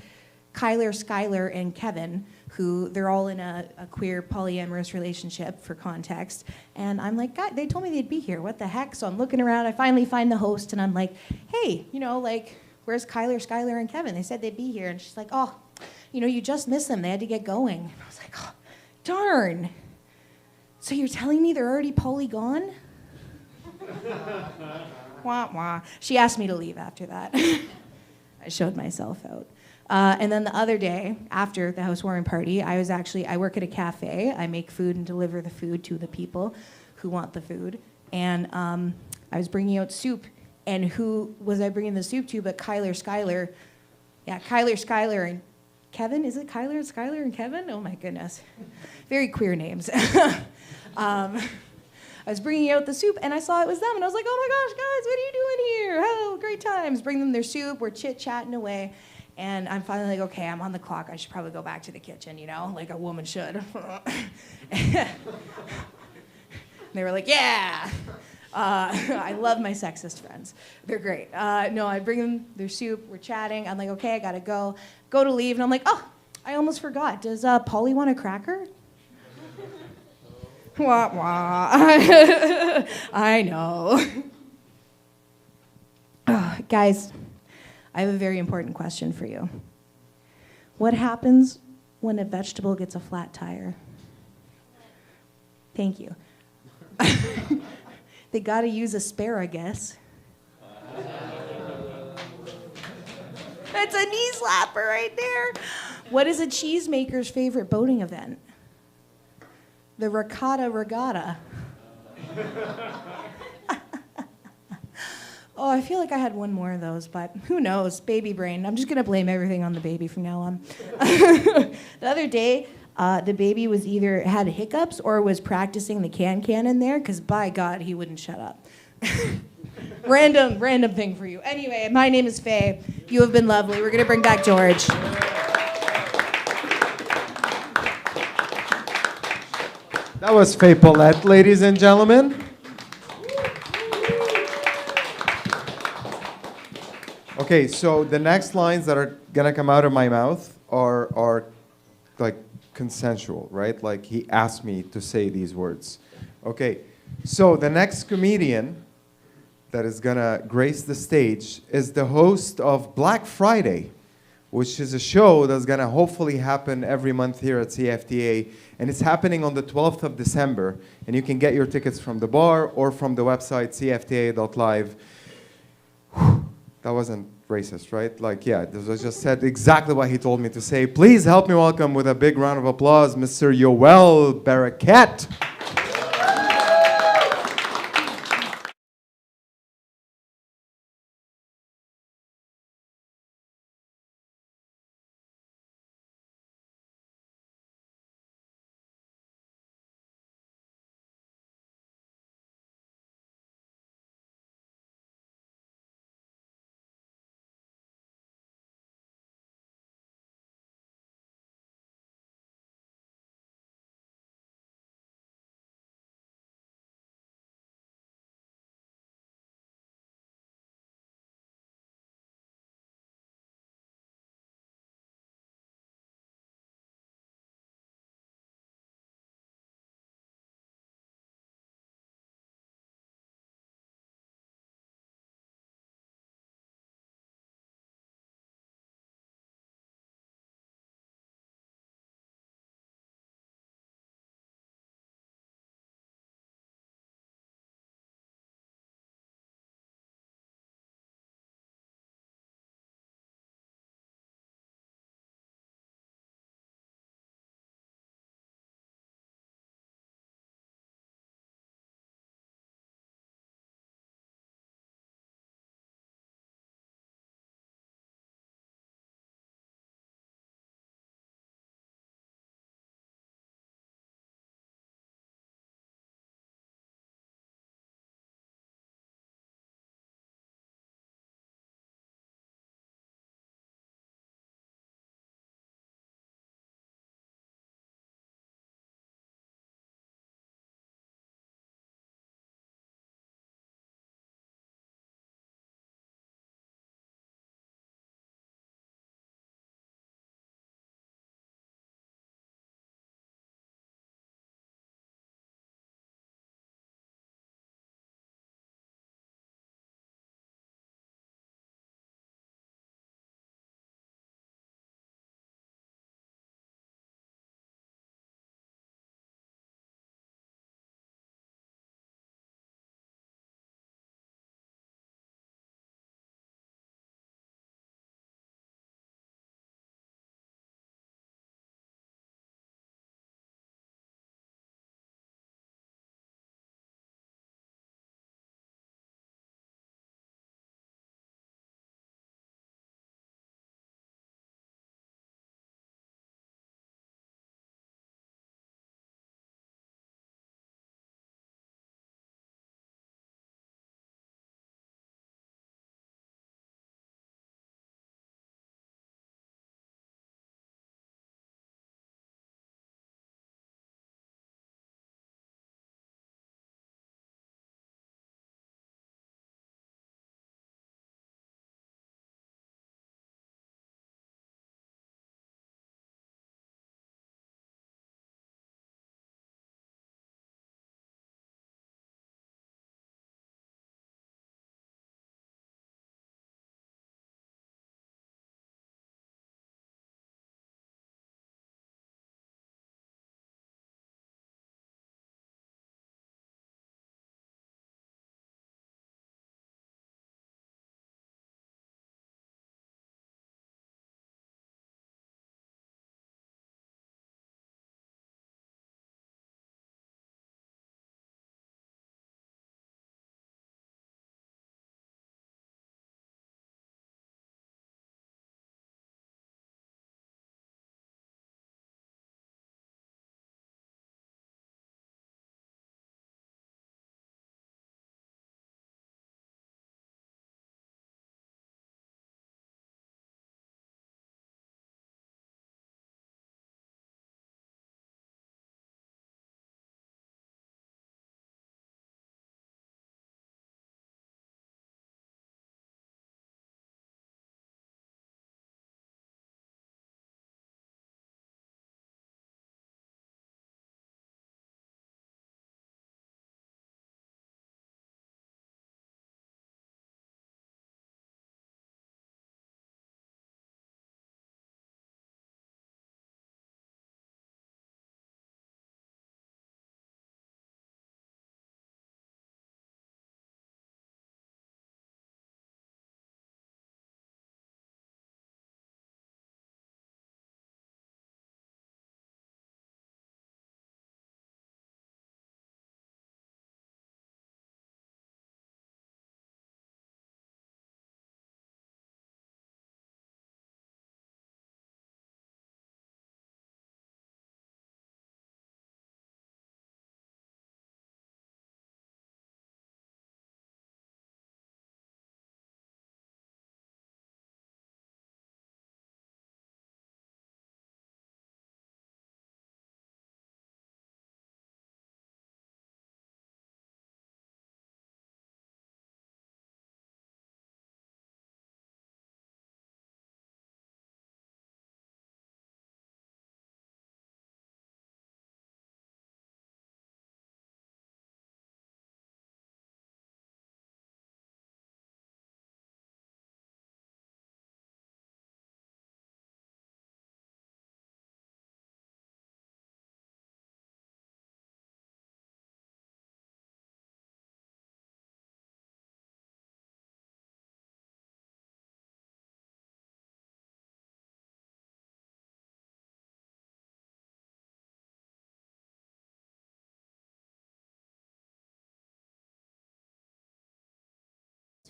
Kyler, Skylar, and Kevin, who they're all in a queer polyamorous relationship, for context. And I'm like, God, they told me they'd be here. What the heck? So I'm looking around. I finally find the host, and I'm like, hey, where's Kyler, Skylar, and Kevin? They said they'd be here. And she's like, oh, you just missed them. They had to get going. And I was like, oh, darn. So you're telling me they're already poly gone? Wah, wah. She asked me to leave after that. I showed myself out. And then the other day, after the housewarming party, I work at a cafe. I make food and deliver the food to the people who want the food. And I was bringing out soup. And who was I bringing the soup to but Kyler, Skylar? Yeah, Kyler, Skylar, and Kevin? Is it Kyler, Skylar, and Kevin? Oh my goodness. Very queer names. I I was bringing out the soup, and I saw it was them, and I was like, oh my gosh, guys, what are you doing here? Oh, great times. Bring them their soup. We're chit-chatting away. And I'm finally like, okay, I'm on the clock. I should probably go back to the kitchen, you know, like a woman should. They were like, yeah. I love my sexist friends. They're great. No, I bring them their soup. We're chatting. I'm like, okay, I gotta go. Go to leave, and I'm like, oh, I almost forgot. Does Polly want a cracker? Wah, wah. I know. Guys, I have a very important question for you. What happens when a vegetable gets a flat tire? Thank you. They gotta use asparagus. That's a knee slapper right there. What is a cheesemaker's favorite boating event? The Ricotta Regatta. Oh, I feel like I had one more of those, but who knows? Baby brain. I'm just gonna blame everything on the baby from now on. The other day, the baby was either had hiccups or was practicing the can in there, because by God, he wouldn't shut up. Random thing for you. Anyway, my name is Faye. You have been lovely. We're gonna bring back George. That was Faye Paulette, ladies and gentlemen. Okay, so the next lines that are gonna come out of my mouth are like consensual, right? Like he asked me to say these words. Okay, so the next comedian that is gonna grace the stage is the host of Black Friday, which is a show that's gonna hopefully happen every month here at CFTA, and it's happening on the 12th of December, and you can get your tickets from the bar or from the website cfta.live. That wasn't racist, right? Like, yeah, this was just said exactly what he told me to say. Please help me welcome with a big round of applause, Mr. Yoel Barakat.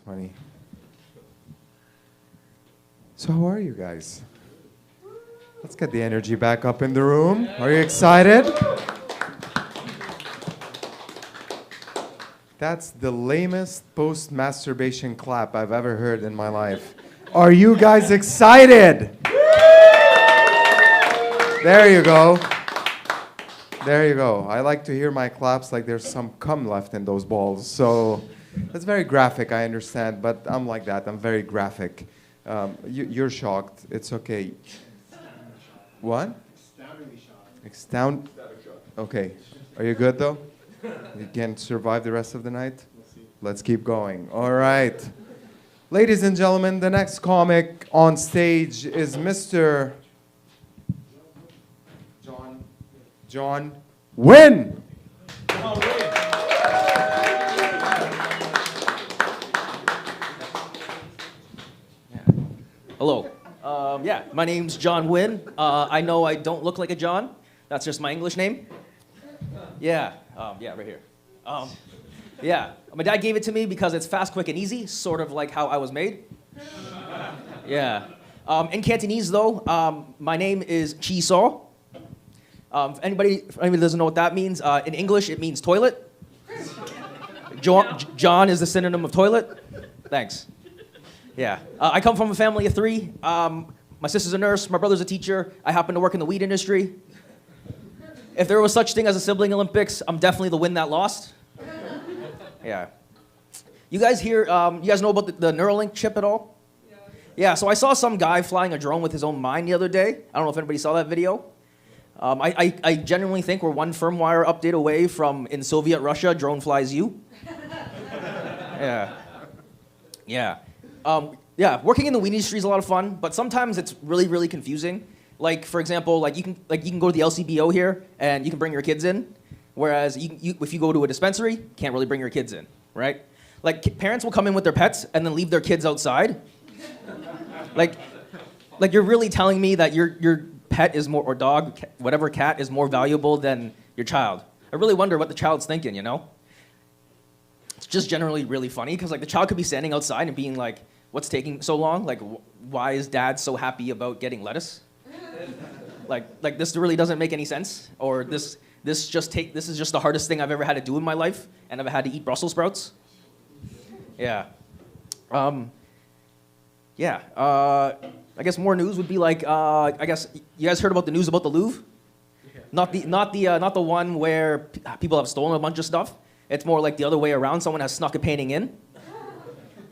funny. So how are you guys? Let's get the energy back up in the room. Are you excited? That's the lamest post-masturbation clap I've ever heard in my life. Are you guys excited? There you go. There you go. I like to hear my claps like there's some cum left in those balls. So that's very graphic, I understand, but I'm like that. I'm very graphic. You're shocked. It's okay. What? Astoundingly shocked. Okay. Are you good though? You can survive the rest of the night? Let's keep going. All right. Ladies and gentlemen, the next comic on stage is Mr. John Wynn. Hello. Yeah, my name's John Wynn. I know I don't look like a John. That's just my English name. Yeah, yeah, right here. Yeah, my dad gave it to me because it's fast, quick, and easy, sort of like how I was made. Yeah. In Cantonese, though, my name is Chi So. If anybody doesn't know what that means, in English it means toilet. John is the synonym of toilet. Thanks. Yeah. I come from a family of three. My sister's a nurse, my brother's a teacher, I happen to work in the weed industry. If there was such thing as a sibling Olympics, I'm definitely the win that lost. Yeah. You guys hear, you guys know about the Neuralink chip at all? Yeah, so I saw some guy flying a drone with his own mind the other day. I don't know if anybody saw that video. I genuinely think we're one firmware update away from, in Soviet Russia, drone flies you. Yeah. Yeah. Yeah, working in the weed industry is a lot of fun, but sometimes it's really, really confusing. Like, for example, you can go to the LCBO here, and you can bring your kids in, whereas if you go to a dispensary, can't really bring your kids in, right? Like, parents will come in with their pets and then leave their kids outside. Like you're really telling me that your pet is more, or dog, whatever cat, is more valuable than your child. I really wonder what the child's thinking, you know? It's just generally really funny, because the child could be standing outside and being like, what's taking so long? Like, why is dad so happy about getting lettuce? Like this really doesn't make any sense, or this is just the hardest thing I've ever had to do in my life, and I've had to eat Brussels sprouts. Yeah. Yeah. I guess more news would be I guess you guys heard about the news about the Louvre? Yeah. Not the one where people have stolen a bunch of stuff. It's more like the other way around. Someone has snuck a painting in.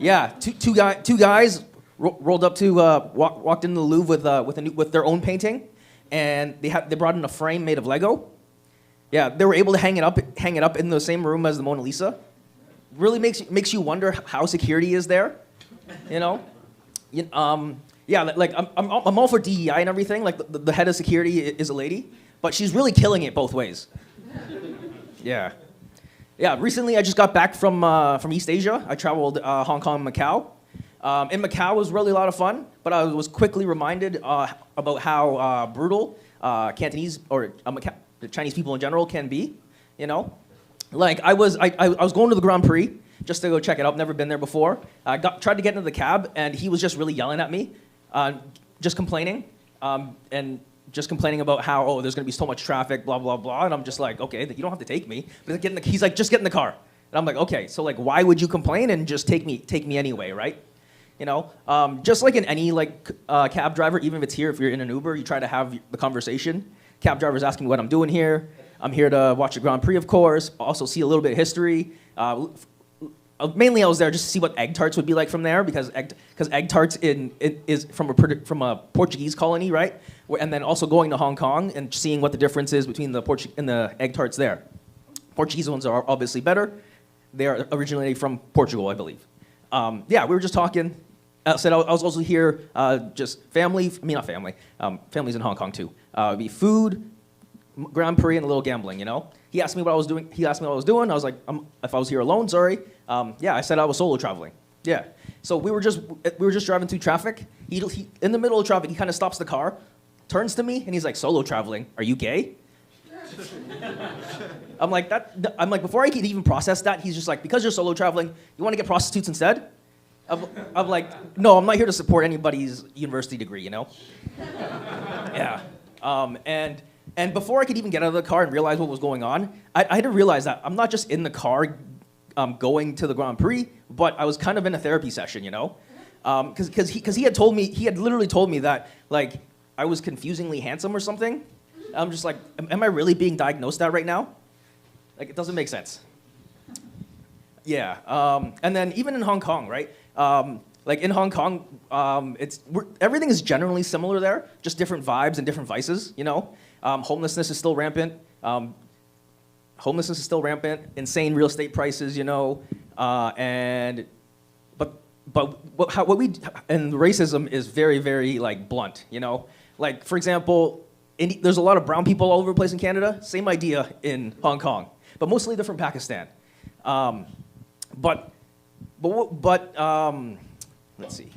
Yeah. Two guys rolled up to walked into the Louvre with their own painting, and they brought in a frame made of Lego. Yeah, they were able to hang it up in the same room as the Mona Lisa. Really makes you wonder how security is there, you know. Yeah, I'm all for DEI and everything. Like the head of security is a lady, but she's really killing it both ways. Yeah. Yeah, recently I just got back from East Asia. I traveled Hong Kong and Macau. In Macau was really a lot of fun, but I was quickly reminded about how brutal Cantonese or the Chinese people in general can be. You know, like I was going to the Grand Prix just to go check it out. Never been there before. I tried to get into the cab, and he was just really yelling at me, just complaining, and just complaining about how there's gonna be so much traffic, blah blah blah. And I'm just like, okay, you don't have to take me. But he's like, just get in the car. And I'm like, okay, so why would you complain and just take me anyway, right? You know, just like in any cab driver, even if it's here, if you're in an Uber, you try to have the conversation. Cab driver's asking me what I'm doing here. I'm here to watch the Grand Prix, of course. Also see a little bit of history. Mainly, I was there just to see what egg tarts would be like from there, because egg tarts is from a Portuguese colony, right? And then also going to Hong Kong and seeing what the difference is between the egg tarts there. Portuguese ones are obviously better. They are originally from Portugal, I believe. Yeah, we were just talking. I was also here, just family. I mean, not family. Families in Hong Kong too. It'd be food, Grand Prix, and a little gambling. You know. He asked me what I was doing. I was like, if I was here alone, sorry. Yeah, I said I was solo traveling. Yeah. So we were just driving through traffic. He in the middle of traffic, he kind of stops the car, turns to me, and he's like, "Solo traveling? Are you gay?" I'm like, before I could even process that, he's just like, because you're solo traveling, you want to get prostitutes instead? of like, no, I'm not here to support anybody's university degree, you know? Yeah. And before I could even get out of the car and realize what was going on, I had to realize that I'm not just in the car going to the Grand Prix, but I was kind of in a therapy session, you know? Because he had literally told me that, like, I was confusingly handsome or something. I'm just like, am I really being diagnosed that right now? Like, it doesn't make sense. Yeah. And then even in Hong Kong, right? Like in Hong Kong, everything is generally similar there, just different vibes and different vices, you know? Homelessness is still rampant. Insane real estate prices, you know? And racism is very, very like blunt, you know? Like, for example, there's a lot of brown people all over the place in Canada. Same idea in Hong Kong, but mostly they're from Pakistan. Let's see.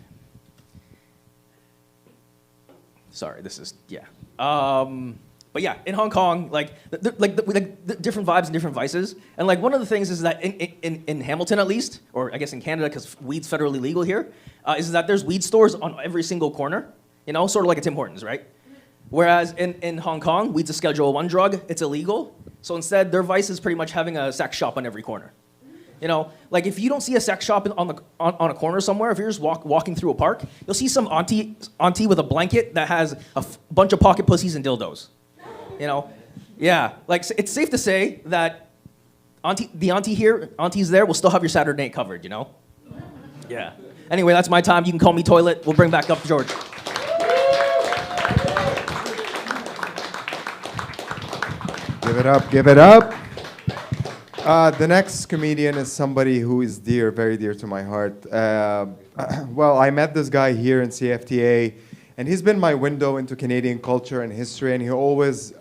Sorry, this is, yeah. But yeah, in Hong Kong, like the different vibes and different vices. And like one of the things is that in Hamilton at least, or I guess in Canada because weed's federally legal here, is that there's weed stores on every single corner, you know, sort of like a Tim Hortons, right? Whereas in Hong Kong, weed's a Schedule I drug, it's illegal. So instead, their vice is pretty much having a sex shop on every corner. You know, like if you don't see a sex shop on a corner somewhere, if you're just walking through a park, you'll see some auntie with a blanket that has a bunch of pocket pussies and dildos. You know, yeah, like it's safe to say that the aunties there will still have your Saturday night covered. You know, yeah. Anyway, that's my time. You can call me Toilet. We'll bring back up George. Give it up, give it up. The next comedian is somebody who is very dear to my heart. Well, I met this guy here in CFTA, and he's been my window into Canadian culture and history, and he always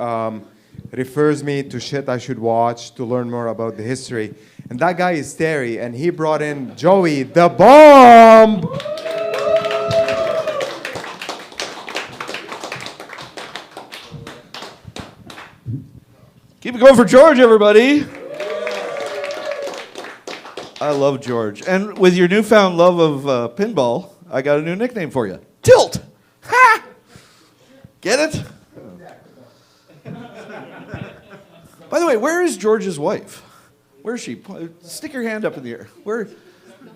refers me to shit I should watch to learn more about the history. And that guy is Terry, and he brought in Joey the Bomb! Keep it going for George, everybody. I love George. And with your newfound love of pinball, I got a new nickname for you. Tilt! Ha! Get it? By the way, where is George's wife? Where is she? Stick your hand up in the air. Where?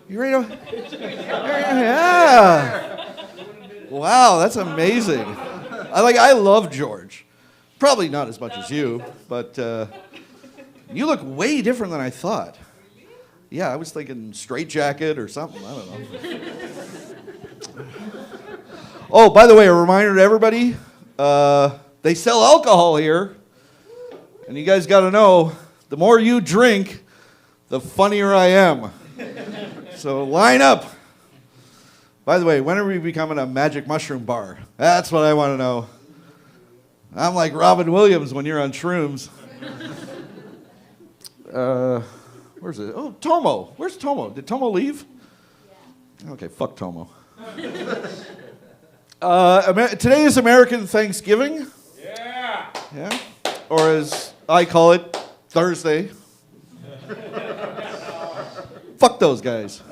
You ready to? Yeah. Wow, that's amazing. I love George. Probably not as much as you, but you look way different than I thought. Yeah, I was thinking straitjacket or something. I don't know. Oh, by the way, a reminder to everybody, they sell alcohol here. And you guys got to know, the more you drink, the funnier I am. So line up. By the way, when are we becoming a magic mushroom bar? That's what I want to know. I'm like Robin Williams when you're on shrooms. Where's it? Oh, Tomo. Where's Tomo? Did Tomo leave? Okay, fuck Tomo. Today is American Thanksgiving. Yeah. Yeah. Or as I call it, Thursday. Fuck those guys.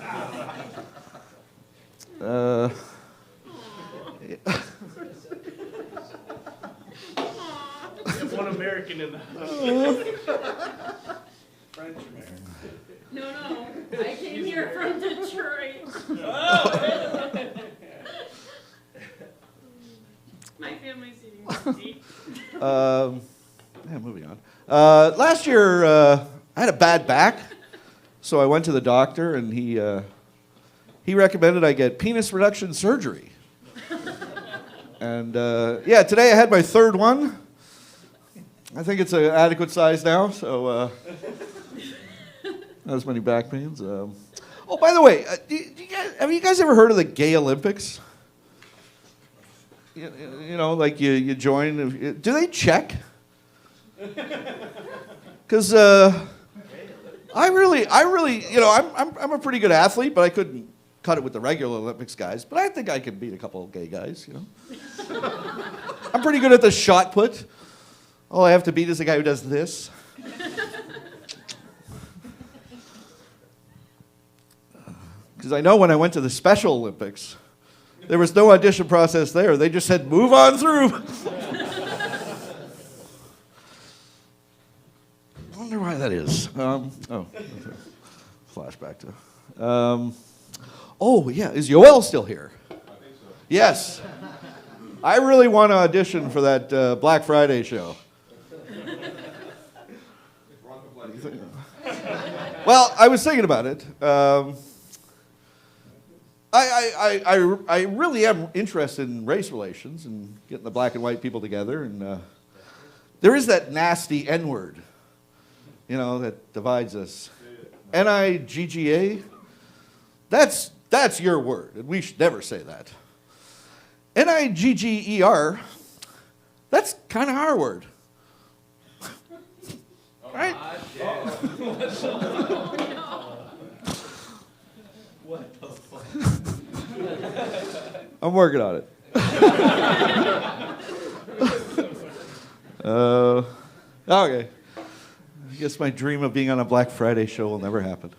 One American in the house. French American. No, I came here from Detroit. My family's eating turkey. Yeah, moving on. Last year, I had a bad back, so I went to the doctor, and he recommended I get penis reduction surgery. And yeah, today I had my third one. I think it's an adequate size now, so not as many back pains. Oh, by the way, have you guys ever heard of the Gay Olympics? You know, like you join. Do they check? Because I really, you know, I'm a pretty good athlete, but I couldn't cut it with the regular Olympics guys. But I think I could beat a couple of gay guys. You know, I'm pretty good at the shot put. All I have to beat is the guy who does this. Because I know when I went to the Special Olympics, there was no audition process there. They just said, move on through. I wonder why that is. Flashback to. Oh, yeah. Is Yoel still here? I think so. Yes. I really want to audition for that Black Friday show. Well, I was thinking about it. I really am interested in race relations and getting the black and white people together. And there is that nasty N-word, you know, that divides us. N-I-G-G-A, that's your word, and we should never say that. N-I-G-G-E-R, that's kind of our word. Right? What the fuck? I'm working on it. Okay. I guess my dream of being on a Black Friday show will never happen.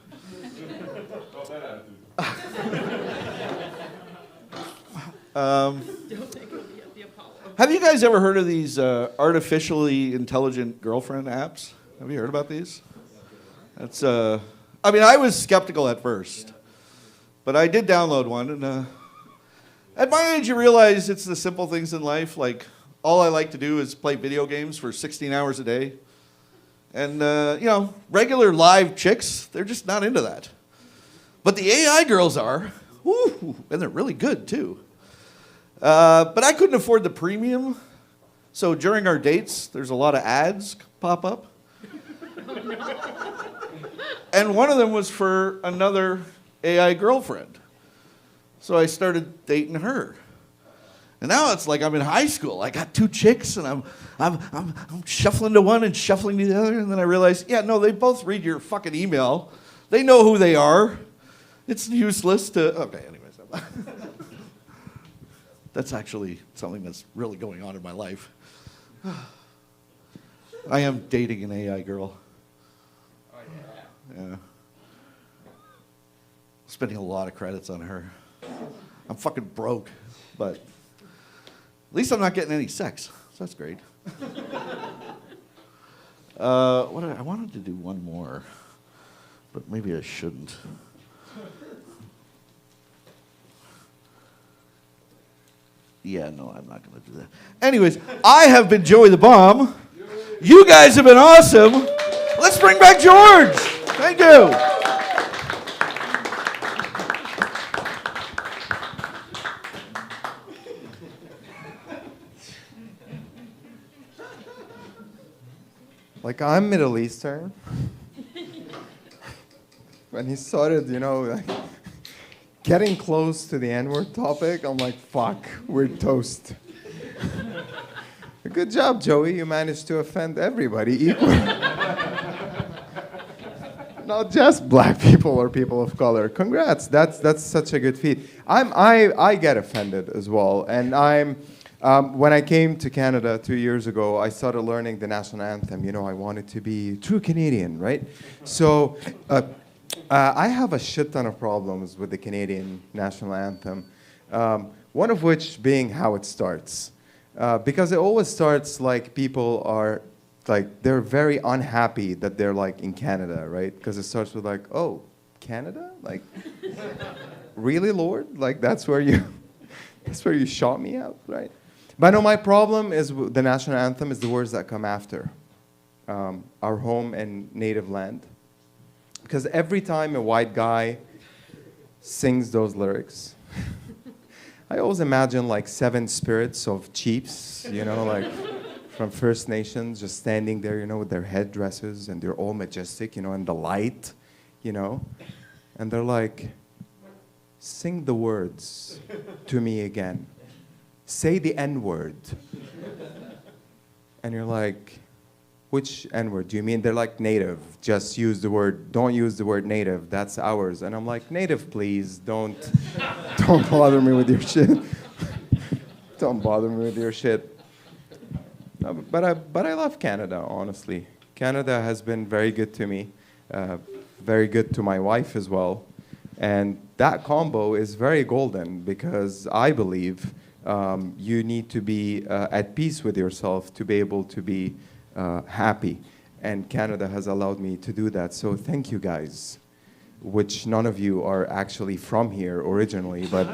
Have you guys ever heard of these artificially intelligent girlfriend apps? Have you heard about these? That's I mean, I was skeptical at first, but I did download one, and at my age, you realize it's the simple things in life. Like, all I like to do is play video games for 16 hours a day. And, you know, regular live chicks, they're just not into that. But the AI girls are. Woo, and they're really good, too. But I couldn't afford the premium. So during our dates, there's a lot of ads pop up. And one of them was for another AI girlfriend. So I started dating her. And now it's like I'm in high school. I got two chicks, and I'm shuffling to one and shuffling to the other, and then I realize, yeah, no, they both read your fucking email. They know who they are. It's useless to. Okay, anyways, that's actually something that's really going on in my life. I am dating an AI girl. Oh yeah. Yeah. Spending a lot of credits on her. I'm fucking broke, but. At least I'm not getting any sex, so that's great. I wanted to do one more, but maybe I shouldn't. Yeah, no, I'm not going to do that. Anyways, I have been Joey the Bomb. You guys have been awesome. Let's bring back George. Thank you. Like, I'm Middle Eastern. When he started, you know, like, getting close to the N-word topic, I'm like, fuck, we're toast. Good job, Joey. You managed to offend everybody equally. Not just black people or people of color. Congrats. That's such a good feat. I get offended as well, and when I came to Canada 2 years ago, I started learning the national anthem. You know, I wanted to be true Canadian, right? So I have a shit ton of problems with the Canadian national anthem. One of which being how it starts. Because it always starts like people are, like, they're very unhappy that they're like in Canada, right? Because it starts with like, oh, Canada? Like, really, Lord? Like, that's where you shot me out, right? But no, my problem is the national anthem is the words that come after. Our home and native land. Because every time a white guy sings those lyrics, I always imagine like 7 spirits of chiefs, you know, like from First Nations, just standing there, you know, with their headdresses, and they're all majestic, you know, in the light, you know. And they're like, sing the words to me again. Say the N-word. And you're like, which N-word do you mean? They're like, native. Just use the word, don't use the word native. That's ours. And I'm like, native, please. Don't bother me with your shit. Don't bother me with your shit. No, but I love Canada, honestly. Canada has been very good to me. Very good to my wife as well. And that combo is very golden because I believe you need to be at peace with yourself to be able to be happy. And Canada has allowed me to do that. So thank you guys, which none of you are actually from here originally, but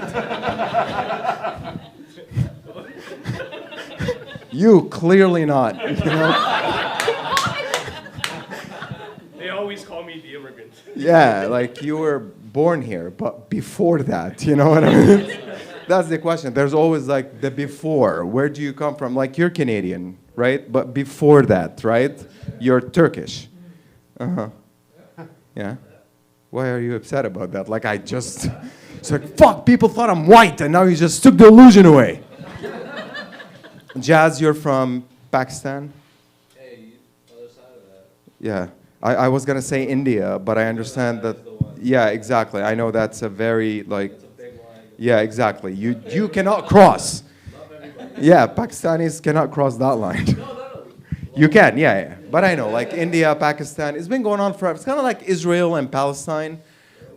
you clearly not, you know? They always call me the immigrant. Yeah, like you were born here, but before that, you know what I mean? That's the question. There's always like the before. Where do you come from? Like you're Canadian, right? But before that, right? You're Turkish. Uh-huh. Yeah. Why are you upset about that? Like I just, it's like, fuck, people thought I'm white and now you just took the illusion away. Jazz, you're from Pakistan? Hey, other side of that. Yeah. I was going to say India, but I understand that, yeah, exactly. I know that's a very, like, yeah, exactly. You cannot cross. Yeah, Pakistanis cannot cross that line. You can, yeah. But I know, like India, Pakistan, it's been going on forever. It's kind of like Israel and Palestine,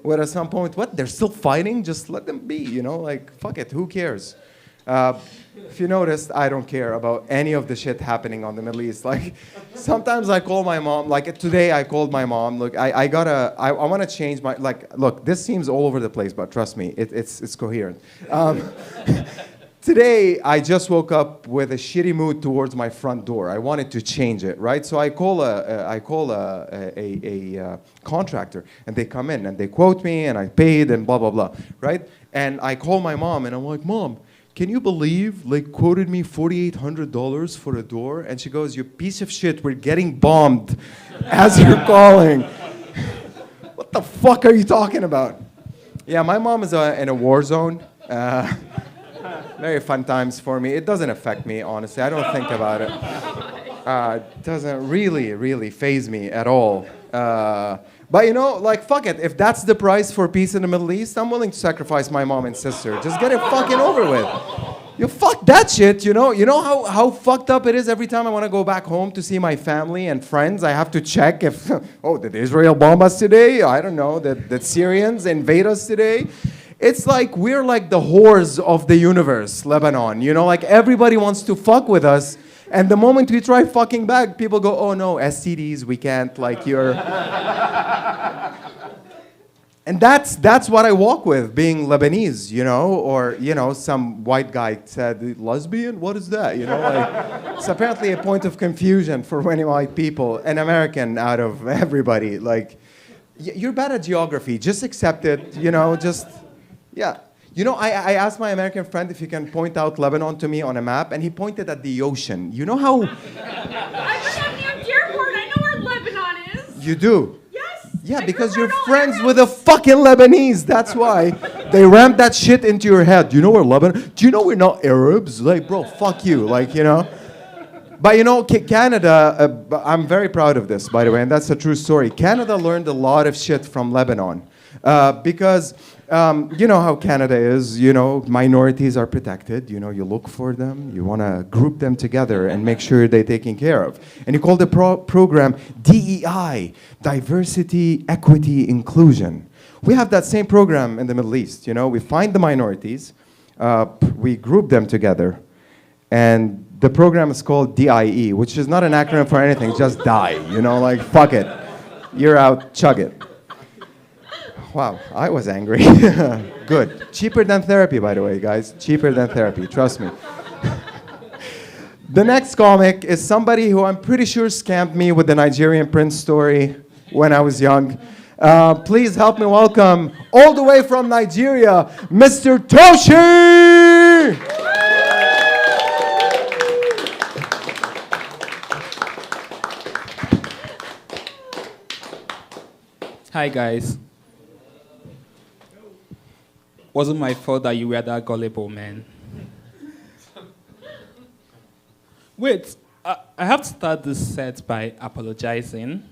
where at some point, what, they're still fighting? Just let them be, you know? Like, fuck it, who cares? If you noticed, I don't care about any of the shit happening on the Middle East. Like, sometimes I call my mom, like today I called my mom, look, I want to change my, like, look, this seems all over the place, but trust me, it's coherent. Today, I just woke up with a shitty mood towards my front door. I wanted to change it, right? So I call a contractor, and they come in, and they quote me, and I paid, and blah, blah, blah, right? And I call my mom, and I'm like, Mom, can you believe they quoted me $4,800 for a door? And she goes, you piece of shit, we're getting bombed as you're calling. What the fuck are you talking about? Yeah, my mom is in a war zone. Very fun times for me. It doesn't affect me, honestly. I don't think about it. It doesn't really faze me at all. But you know, like, fuck it. If that's the price for peace in the Middle East, I'm willing to sacrifice my mom and sister. Just get it fucking over with. You fuck that shit, you know? You know how fucked up it is every time I want to go back home to see my family and friends? I have to check if, oh, did Israel bomb us today? I don't know. Did Syrians invade us today? It's like we're like the whores of the universe, Lebanon. You know, like everybody wants to fuck with us. And the moment we try fucking back, people go, oh no, STDs, we can't, like you're... And that's what I walk with, being Lebanese, you know? Or, you know, some white guy said, lesbian? What is that? You know, like, it's apparently a point of confusion for many white people. An American out of everybody. Like, you're bad at geography. Just accept it, you know, just... Yeah. You know, I asked my American friend if he can point out Lebanon to me on a map, and he pointed at the ocean. You know how... I live on the airport. I know where Lebanon is. You do? Yes. Yeah, because you're friends with a fucking Lebanese. That's why. They rammed that shit into your head. Do you know where Lebanon... Do you know we're not Arabs? Like, bro, fuck you. Like, you know... But you know, Canada, I'm very proud of this, by the way, and that's a true story. Canada learned a lot of shit from Lebanon. Because... you know how Canada is, you know, minorities are protected, you know, you look for them, you want to group them together and make sure they're taken care of. And you call the program DEI, Diversity, Equity, Inclusion. We have that same program in the Middle East, you know, we find the minorities, we group them together, and the program is called DIE, which is not an acronym for anything, just die, you know, like, fuck it, you're out, chug it. Wow, I was angry. Good. Cheaper than therapy, by the way, guys. Cheaper than therapy, trust me. The next comic is somebody who I'm pretty sure scammed me with the Nigerian prince story when I was young. Please help me welcome, all the way from Nigeria, Mr. Toshi! Hi, guys. Wasn't my fault that you were that gullible, man. Wait, I have to start this set by apologizing.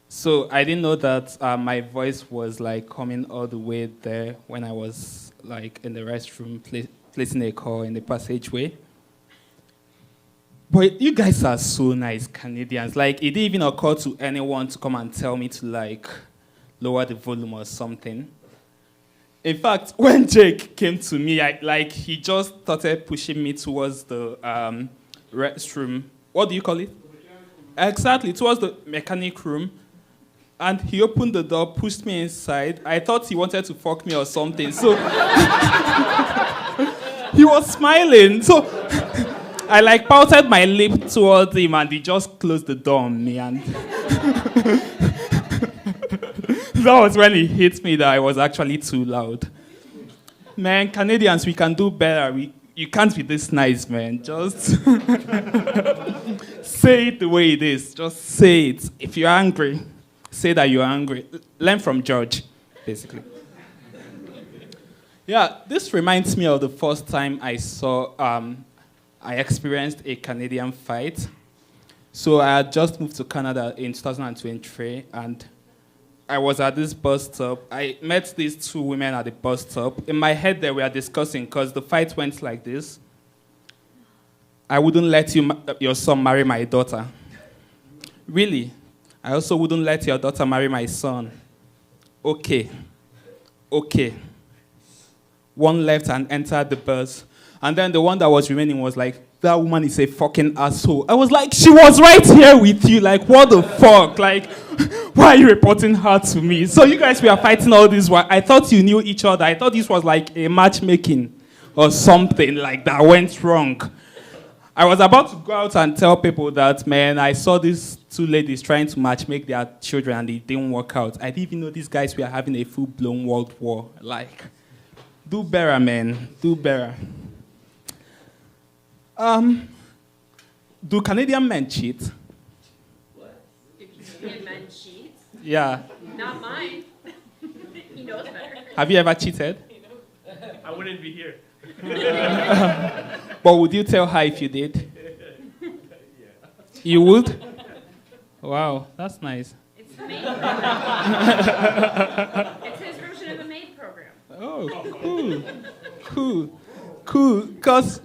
So I didn't know that my voice was like coming all the way there when I was like in the restroom placing a call in the passageway. But you guys are so nice, Canadians. Like, it didn't even occur to anyone to come and tell me to like lower the volume or something. In fact, when Jake came to me, he just started pushing me towards the restroom. What do you call it? Exactly, towards the mechanic room. And he opened the door, pushed me inside. I thought he wanted to fuck me or something. So he was smiling. So I pouted my lip towards him and he just closed the door on me. And that was when he hit me that I was actually too loud. Man, Canadians, we can do better. You can't be this nice, man. Just say it the way it is. Just say it. If you're angry, say that you're angry. Learn from George, basically. Yeah, this reminds me of the first time I experienced a Canadian fight. So I had just moved to Canada in 2023, and I was at this bus stop. I met these two women at the bus stop. In my head, they were discussing, because the fight went like this. I wouldn't let your son marry my daughter. Really? I also wouldn't let your daughter marry my son. Okay. One left and entered the bus. And then the one that was remaining was like, that woman is a fucking asshole. I was like, she was right here with you. Like, what the fuck? Like, why are you reporting her to me? So you guys were fighting all this while. I thought you knew each other. I thought this was like a matchmaking or something like that went wrong. I was about to go out and tell people that, man, I saw these two ladies trying to matchmake their children and it didn't work out. I didn't even know these guys were having a full-blown world war. Like, do better, man. Do better. Do Canadian men cheat? What? Canadian men cheat? Yeah. Not mine. He knows better. Have you ever cheated? I wouldn't be here. But would you tell her if you did? Yeah. You would? Wow, that's nice. It's the maid program. It's his version of the maid program. Oh, cool. Because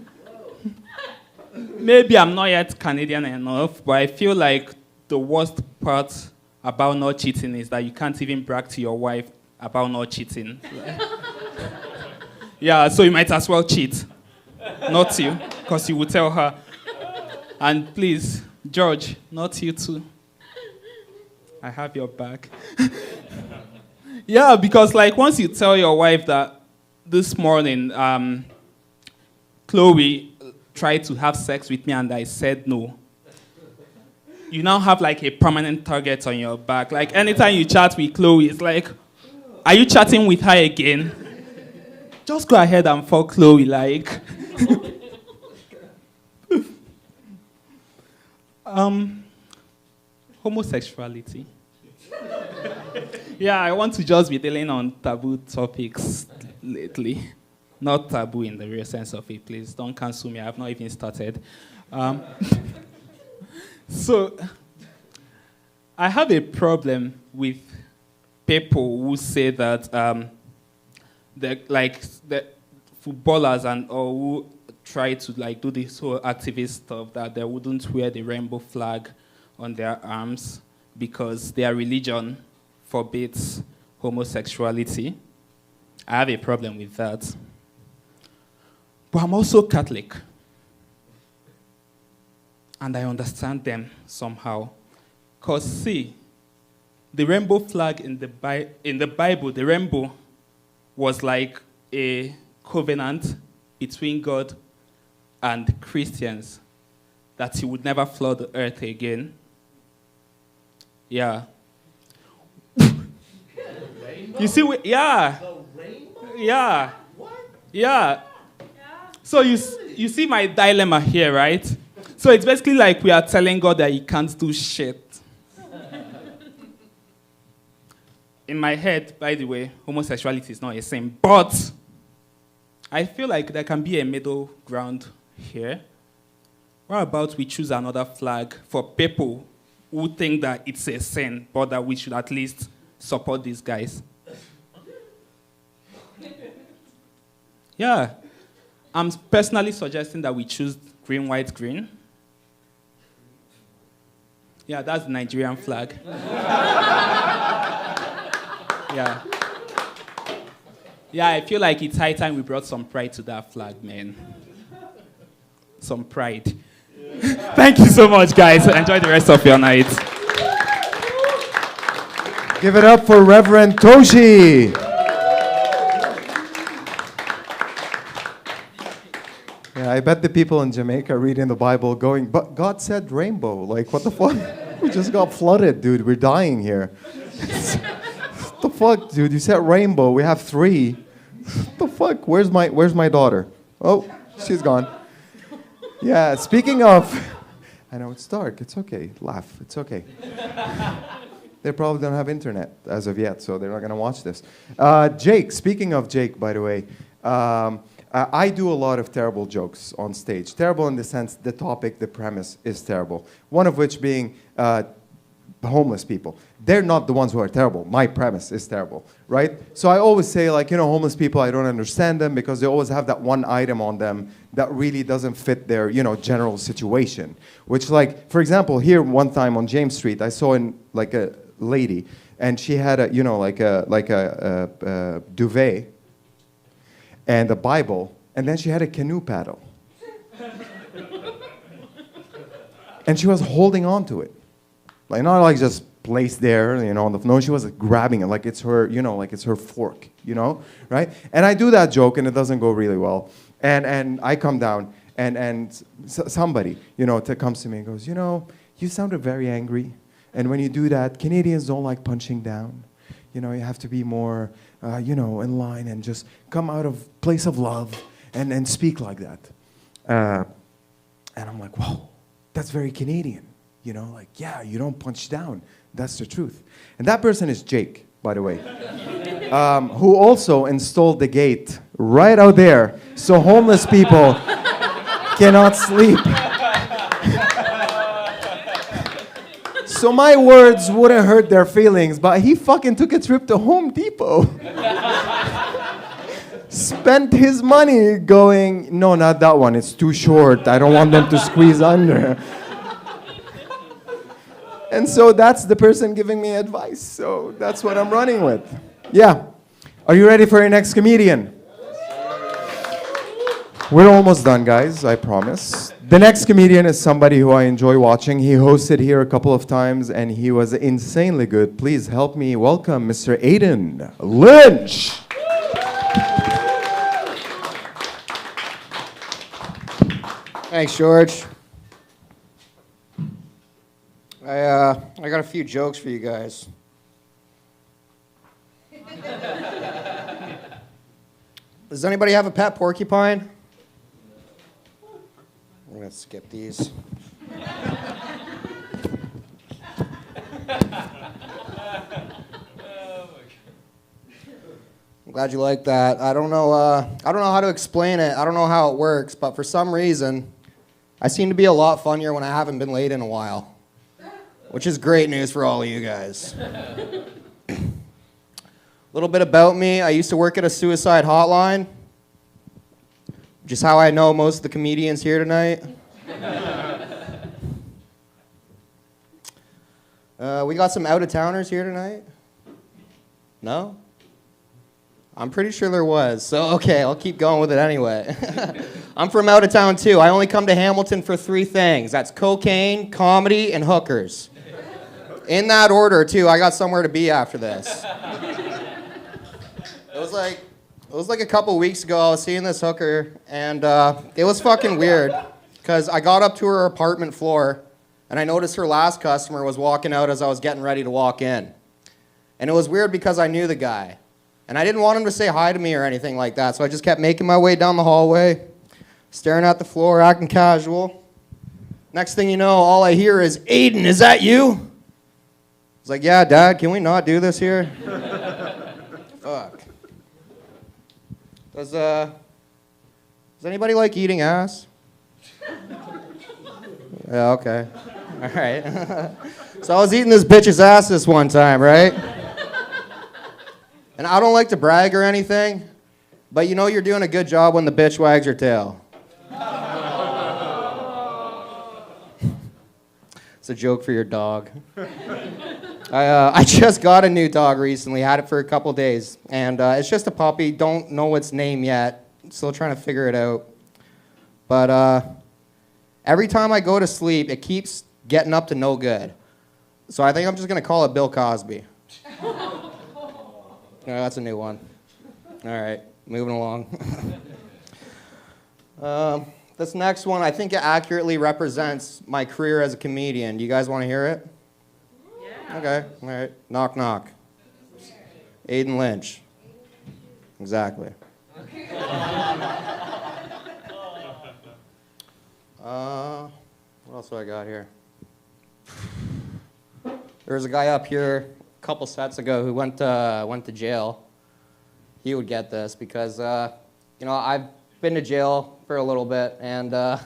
maybe I'm not yet Canadian enough, but I feel like the worst part about not cheating is that you can't even brag to your wife about not cheating. Yeah, so you might as well cheat. Not you, because you will tell her. And please, George, not you too. I have your back. Yeah, because like once you tell your wife that this morning, Chloe tried to have sex with me and I said no, you now have like a permanent target on your back. Like anytime you chat with Chloe, it's like, are you chatting with her again? Just go ahead and fuck Chloe, like. Homosexuality. Yeah, I want to just be dealing on taboo topics lately. Not taboo in the real sense of it, please. Don't cancel me. I have not even started. So, I have a problem with people who say that the footballers and or who try to like do this whole activist stuff that they wouldn't wear the rainbow flag on their arms because their religion forbids homosexuality. I have a problem with that. But I'm also Catholic. And I understand them somehow. Because see, the rainbow flag in the Bible, the rainbow was like a covenant between God and Christians that he would never flood the earth again. Yeah. You see, yeah. Yeah. Yeah. So you see my dilemma here, right? So it's basically like we are telling God that he can't do shit. In my head, by the way, homosexuality is not a sin, but I feel like there can be a middle ground here. What about we choose another flag for people who think that it's a sin, but that we should at least support these guys? Yeah. I'm personally suggesting that we choose green, white, green. Yeah, that's the Nigerian flag. Yeah. Yeah, I feel like it's high time we brought some pride to that flag, man. Some pride. Thank you so much, guys. Enjoy the rest of your night. Give it up for Reverend Toshi. Yeah, I bet the people in Jamaica reading the Bible going, but God said rainbow. Like, what the fuck? We just got flooded, dude. We're dying here. What the fuck, dude? You said rainbow. We have 3. What the fuck? Where's my daughter? Oh, she's gone. Yeah, speaking of, I know it's dark. It's okay. Laugh. It's okay. They probably don't have internet as of yet, so they're not going to watch this. Jake, speaking of Jake, by the way, I do a lot of terrible jokes on stage. Terrible in the sense the topic, the premise is terrible. One of which being homeless people. They're not the ones who are terrible. My premise is terrible, right? So I always say, like, you know, homeless people, I don't understand them because they always have that one item on them that really doesn't fit their, you know, general situation. Which, like, for example, here one time on James Street, I saw like a lady, and she had a, you know, like a duvet and a Bible, and then she had a canoe paddle. And she was holding on to it. Like, not like just placed there, you know, on the floor. No, she was grabbing it like it's her, you know, like it's her fork, you know, right? And I do that joke, and it doesn't go really well. And I come down, and somebody, you know, comes to me and goes, you know, you sounded very angry. And when you do that, Canadians don't like punching down. You know, you have to be more, you know, in line and just come out of place of love and speak like that. And I'm like, whoa, that's very Canadian. You know, like, yeah, you don't punch down. That's the truth. And that person is Jake, by the way, who also installed the gate right out there so homeless people cannot sleep. So my words wouldn't hurt their feelings, but he fucking took a trip to Home Depot. Spent his money going, no, not that one, it's too short. I don't want them to squeeze under. And so that's the person giving me advice. So that's what I'm running with. Yeah. Are you ready for your next comedian? We're almost done, guys, I promise. The next comedian is somebody who I enjoy watching. He hosted here a couple of times, and he was insanely good. Please help me welcome Mr. Aiden Lynch. Thanks, George. I got a few jokes for you guys. Does anybody have a pet porcupine? I'm gonna skip these. I'm glad you like that. I don't know how to explain it. I don't know how it works, but for some reason, I seem to be a lot funnier when I haven't been late in a while. Which is great news for all of you guys. A little bit about me. I used to work at a suicide hotline, which is how I know most of the comedians here tonight. We got some out-of-towners here tonight? No? I'm pretty sure there was. So, okay, I'll keep going with it anyway. I'm from out of town, too. I only come to Hamilton for 3 things. That's cocaine, comedy, and hookers. In that order, too. I got somewhere to be after this. It was like a couple weeks ago. I was seeing this hooker, and it was fucking weird. Because I got up to her apartment floor, and I noticed her last customer was walking out as I was getting ready to walk in. And it was weird because I knew the guy. And I didn't want him to say hi to me or anything like that, so I just kept making my way down the hallway, staring at the floor, acting casual. Next thing you know, all I hear is, "Aiden, is that you?" I was like, "Yeah, Dad, can we not do this here?" Fuck. Does anybody like eating ass? Yeah, okay. All right. So I was eating this bitch's ass this one time, right? And I don't like to brag or anything, but you know you're doing a good job when the bitch wags her tail. It's a joke for your dog. I just got a new dog recently. Had it for a couple days, and it's just a puppy. Don't know its name yet. Still trying to figure it out. But every time I go to sleep, it keeps getting up to no good. So I think I'm just gonna call it Bill Cosby. No, that's a new one. All right, moving along. This next one, I think it accurately represents my career as a comedian. Do you guys want to hear it? Yeah. Okay, all right. Knock, knock. Aiden Lynch. Exactly. What else do I got here? There was a guy up here a couple sets ago who went to jail. He would get this because, I've been to jail for a little bit, and the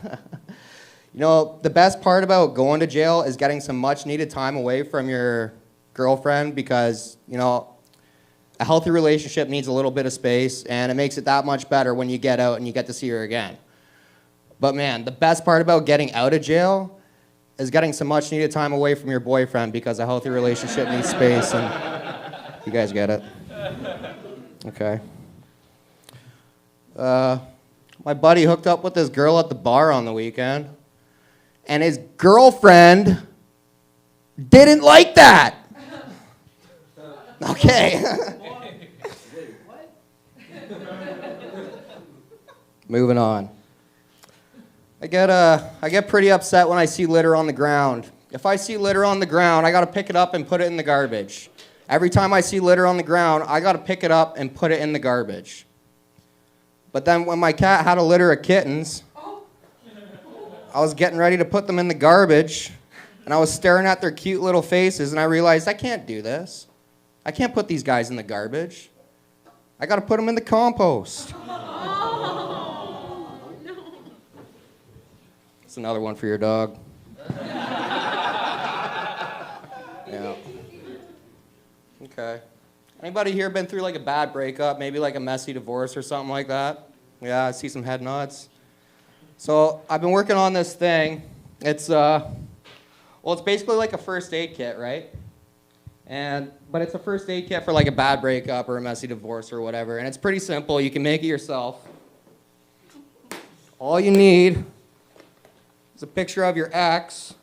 best part about going to jail is getting some much needed time away from your girlfriend because, a healthy relationship needs a little bit of space, and it makes it that much better when you get out and you get to see her again. But man, the best part about getting out of jail is getting some much needed time away from your boyfriend because a healthy relationship needs space, and you guys get it. Okay. My buddy hooked up with this girl at the bar on the weekend, and his girlfriend didn't like that. Okay. Moving on. I get pretty upset when I see litter on the ground. If I see litter on the ground, I gotta pick it up and put it in the garbage. Every time I see litter on the ground, I gotta pick it up and put it in the garbage. But then when my cat had a litter of kittens, I was getting ready to put them in the garbage, and I was staring at their cute little faces, and I realized I can't do this. I can't put these guys in the garbage. I gotta put them in the compost. It's another one for your dog. Yeah. Okay. Anybody here been through like a bad breakup, maybe like a messy divorce or something like that? Yeah, I see some head nods. So I've been working on this thing. It's it's basically like a first aid kit, right? But it's a first aid kit for like a bad breakup or a messy divorce or whatever. And it's pretty simple. You can make it yourself. All you need is a picture of your ex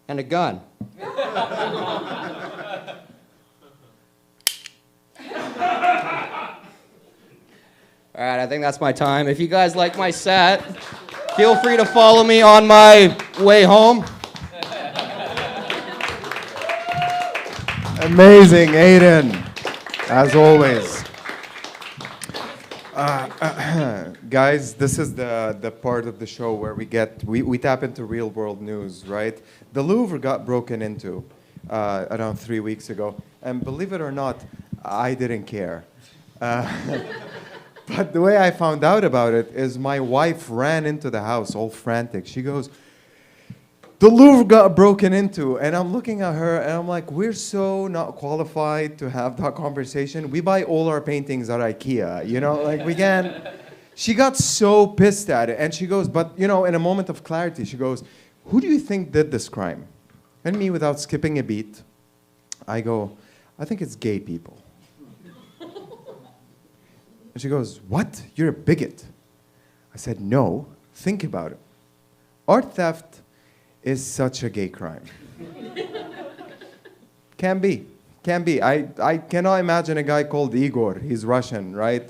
and a gun. All right, I think that's my time. If you guys like my set, feel free to follow me on my way home. Amazing, Aiden, as always. Guys, this is the part of the show where we tap into real world news, right? The Louvre got broken into around 3 weeks ago, and believe it or not, I didn't care. But the way I found out about it is my wife ran into the house all frantic. She goes, "The Louvre got broken into." And I'm looking at her and I'm like, we're so not qualified to have that conversation. We buy all our paintings at IKEA, like we can't. She got so pissed at it. And she goes, but in a moment of clarity, she goes, "Who do you think did this crime?" And me, without skipping a beat, I go, "I think it's gay people." And she goes, "What? You're a bigot." I said, "No, think about it. Art theft is such a gay crime." Can be. I cannot imagine a guy called Igor, he's Russian, right?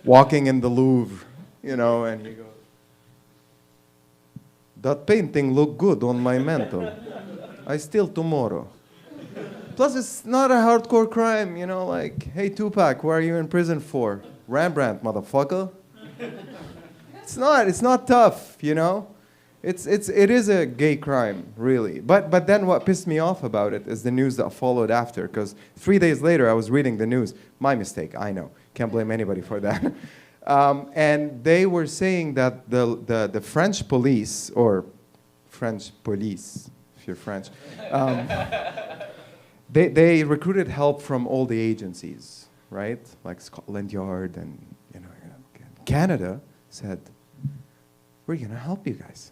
Walking in the Louvre, and he goes, "That painting looked good on my mantle. I steal tomorrow." Plus, it's not a hardcore crime, like, "Hey, Tupac, what are you in prison for?" "Rembrandt, motherfucker." It's not tough, It is a gay crime, really. But then what pissed me off about it is the news that followed after, because 3 days later I was reading the news. My mistake, I know. Can't blame anybody for that. And they were saying that the French police, or French police, if you're French, they recruited help from all the agencies, right? Like Scotland Yard and Canada said, "We're going to help you guys.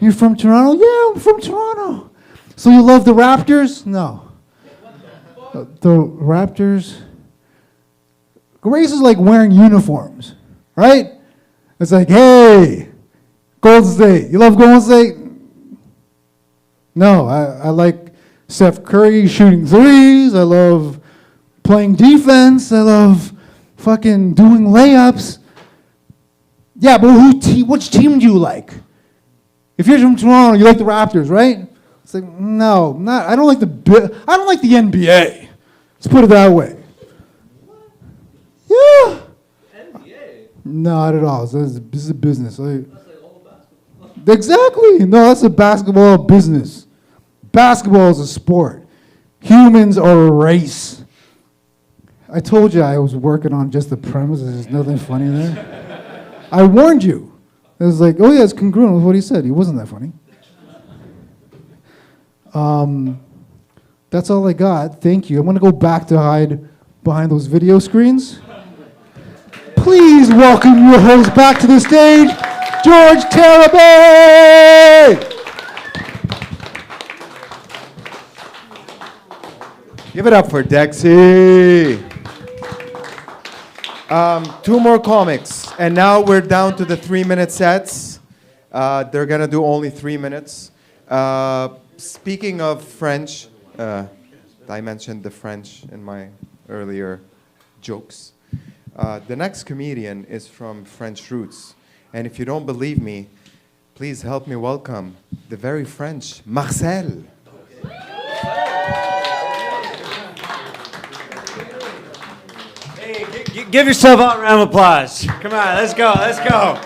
You're from Toronto? Yeah, I'm from Toronto. So you love the Raptors? No. The Raptors. Grace is like wearing uniforms, right? It's like, hey, Golden State. You love Golden State? No, I like Steph Curry shooting threes. I love playing defense. I love fucking doing layups. Yeah, but which team do you like? If you're from Toronto, you like the Raptors, right? It's like, no, not. I don't like the NBA. Let's put it that way. Yeah. NBA. No, not at all. This is a business. Exactly. No, that's a basketball business. Basketball is a sport. Humans are a race. I told you I was working on just the premise. There's nothing funny there. I warned you. It was like, oh yeah, it's congruent with what he said. He wasn't that funny. That's all I got. Thank you. I'm going to go back to hide behind those video screens. Please welcome your host back to the stage, George Tarabay! Give it up for Dexy. 2 more comics, and now we're down to the 3-minute sets. They're gonna do only 3 minutes. Speaking of French, I mentioned the French in my earlier jokes. The next comedian is from French roots, and if you don't believe me, please help me welcome the very French Marcel. Give yourself a round of applause. Come on, let's go, let's go.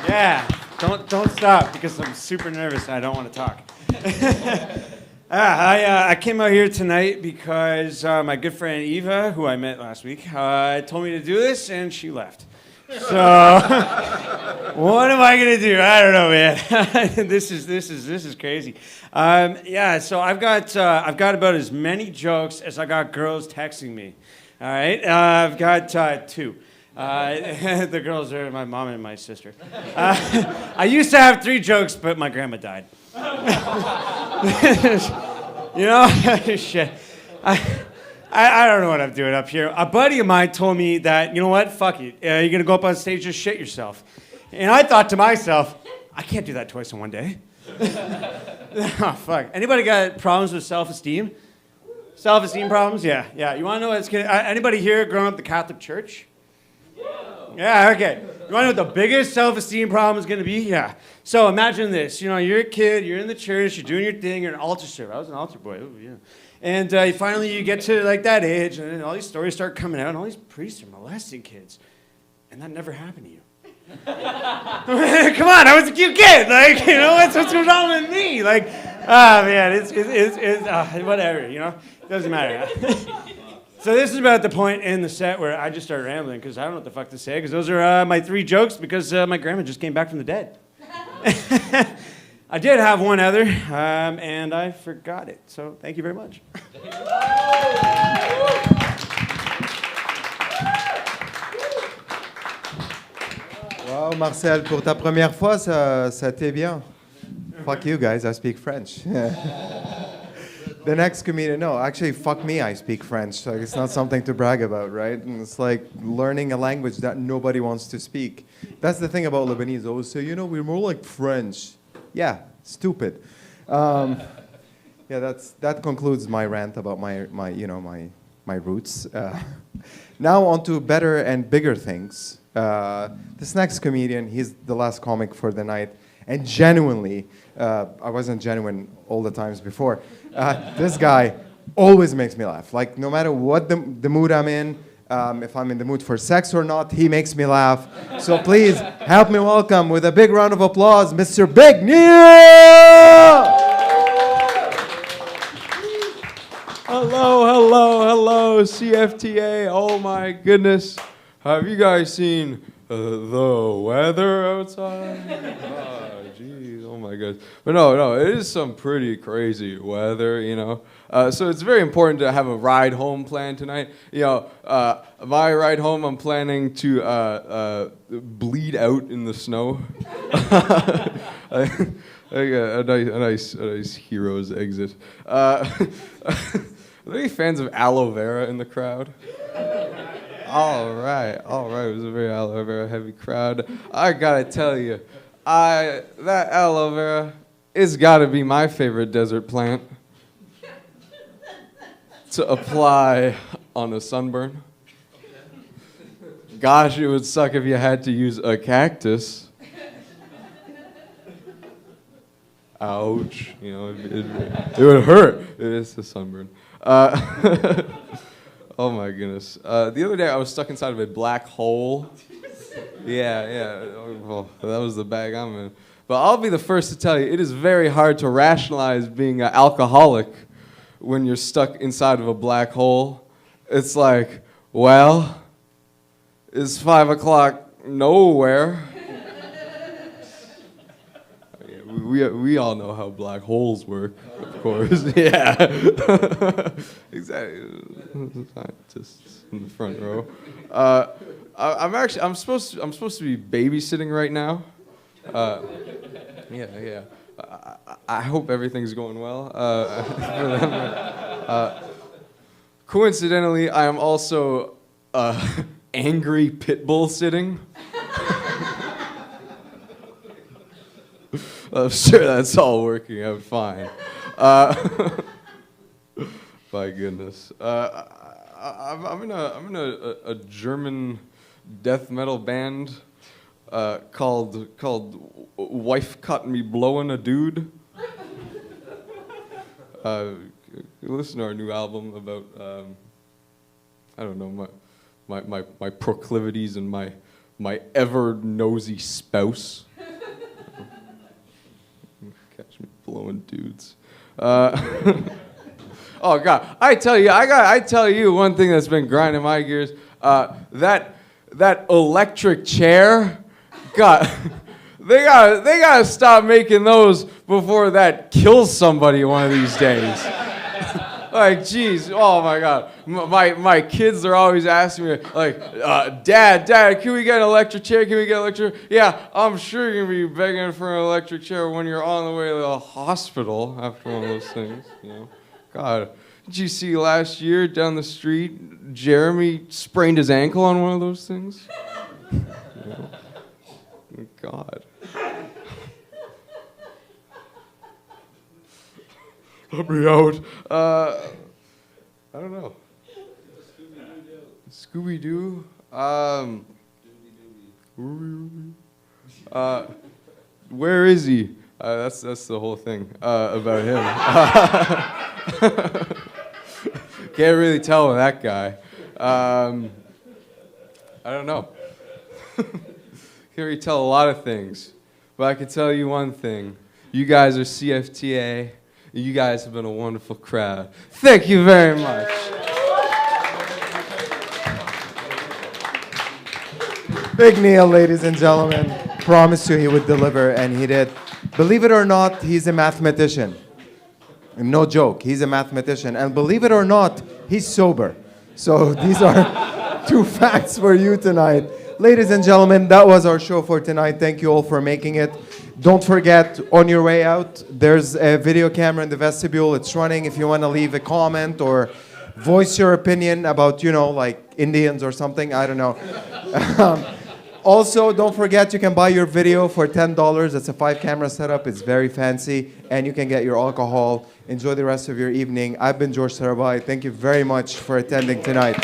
Yeah, don't stop because I'm super nervous and I don't want to talk. I came out here tonight because my good friend Eva, who I met last week, told me to do this and she left. So what am I gonna do? I don't know, man. This is crazy. Yeah, so I've got about as many jokes as I got girls texting me. All right, I've got 2. The girls are my mom and my sister. I used to have 3 jokes, but my grandma died. You know, shit. I don't know what I'm doing up here. A buddy of mine told me that, you know what, fuck it. You're gonna go up on stage, just shit yourself. And I thought to myself, I can't do that twice in one day. Oh, fuck. Anybody got problems with self-esteem? Self-esteem problems? Yeah. You want to know what's going to... Anybody here growing up in the Catholic Church? Yeah, okay. You want to know what the biggest self-esteem problem is going to be? Yeah. So imagine this. You know, you're a kid, you're in the church, you're doing your thing, you're an altar server. I was an altar boy. Ooh, yeah. And finally you get to like that age, and then all these stories start coming out, and all these priests are molesting kids. And that never happened to you. Come on, I was a cute kid. Like, you know, what's going on with me? Like, man, it's whatever, you know? Doesn't matter. So this is about the point in the set where I just started rambling because I don't know what the fuck to say because those are my 3 jokes because my grandma just came back from the dead. I did have one other, and I forgot it. So thank you very much. Wow, Marcel, pour ta première fois, ça t'est bien. Fuck you guys, I speak French. The next comedian, no, actually, fuck me, I speak French. Like, it's not something to brag about, right? And it's like learning a language that nobody wants to speak. That's the thing about Lebanese. They always say, you know, we're more like French. Yeah, stupid. Yeah, that concludes my rant about my roots. Now on to better and bigger things. This next comedian, he's the last comic for the night. And genuinely, I wasn't genuine all the times before. This guy always makes me laugh. Like, no matter what the mood I'm in, if I'm in the mood for sex or not, he makes me laugh. So please, help me welcome with a big round of applause, Mr. Big Neil! Hello, CFTA. Oh my goodness. Have you guys seen the weather outside? Oh, geez, oh my goodness. But no, it is some pretty crazy weather, you know. So it's very important to have a ride home plan tonight. You know, my ride home, I'm planning to bleed out in the snow. a nice hero's exit. Are there any fans of aloe vera in the crowd? All right. It was a very aloe vera heavy crowd. I gotta tell you, that aloe vera, it's gotta be my favorite desert plant to apply on a sunburn. Gosh, it would suck if you had to use a cactus. Ouch. You know, it would hurt. It's a sunburn. Oh my goodness. The other day I was stuck inside of a black hole. Yeah. Well, that was the bag I'm in. But I'll be the first to tell you, it is very hard to rationalize being an alcoholic when you're stuck inside of a black hole. It's like, well, it's 5 o'clock nowhere. We all know how black holes work, of course. Yeah, exactly. Scientists in the front row. I'm supposed to be babysitting right now. Yeah. I hope everything's going well. Coincidentally, I am also angry pit bull sitting. I'm sure that's all working out fine. My goodness. I'm in a German death metal band called Wife Caught Me Blowin' a Dude. Listen to our new album about I don't know, my proclivities and my ever nosy spouse. Catch me blowing dudes. Oh God! I tell you one thing that's been grinding my gears. That electric chair. God, they gotta stop making those before that kills somebody one of these days. Like, geez, oh my God. My kids are always asking me, like, Dad, can we get an electric chair? Can we get an electric chair? Yeah, I'm sure you're going to be begging for an electric chair when you're on the way to the hospital after one of those things, you know. God, did you see last year down the street, Jeremy sprained his ankle on one of those things? You know? God. Let me out. I don't know. Scooby-Doo? Where is he? That's the whole thing about him. Can't really tell with that guy. I don't know. Can't really tell a lot of things. But I can tell you one thing. You guys are CFTA. You guys have been a wonderful crowd. Thank you very much. Big Neil, ladies and gentlemen. Promised you he would deliver, and he did. Believe it or not, he's a mathematician. No joke, he's a mathematician. And believe it or not, he's sober. So these are two facts for you tonight. Ladies and gentlemen, that was our show for tonight. Thank you all for making it. Don't forget, on your way out, there's a video camera in the vestibule. It's running if you want to leave a comment or voice your opinion about, you know, like Indians or something. I don't know. Also, don't forget, you can buy your video for $10. It's a 5-camera setup. It's very fancy. And you can get your alcohol. Enjoy the rest of your evening. I've been George Tarabay. Thank you very much for attending tonight.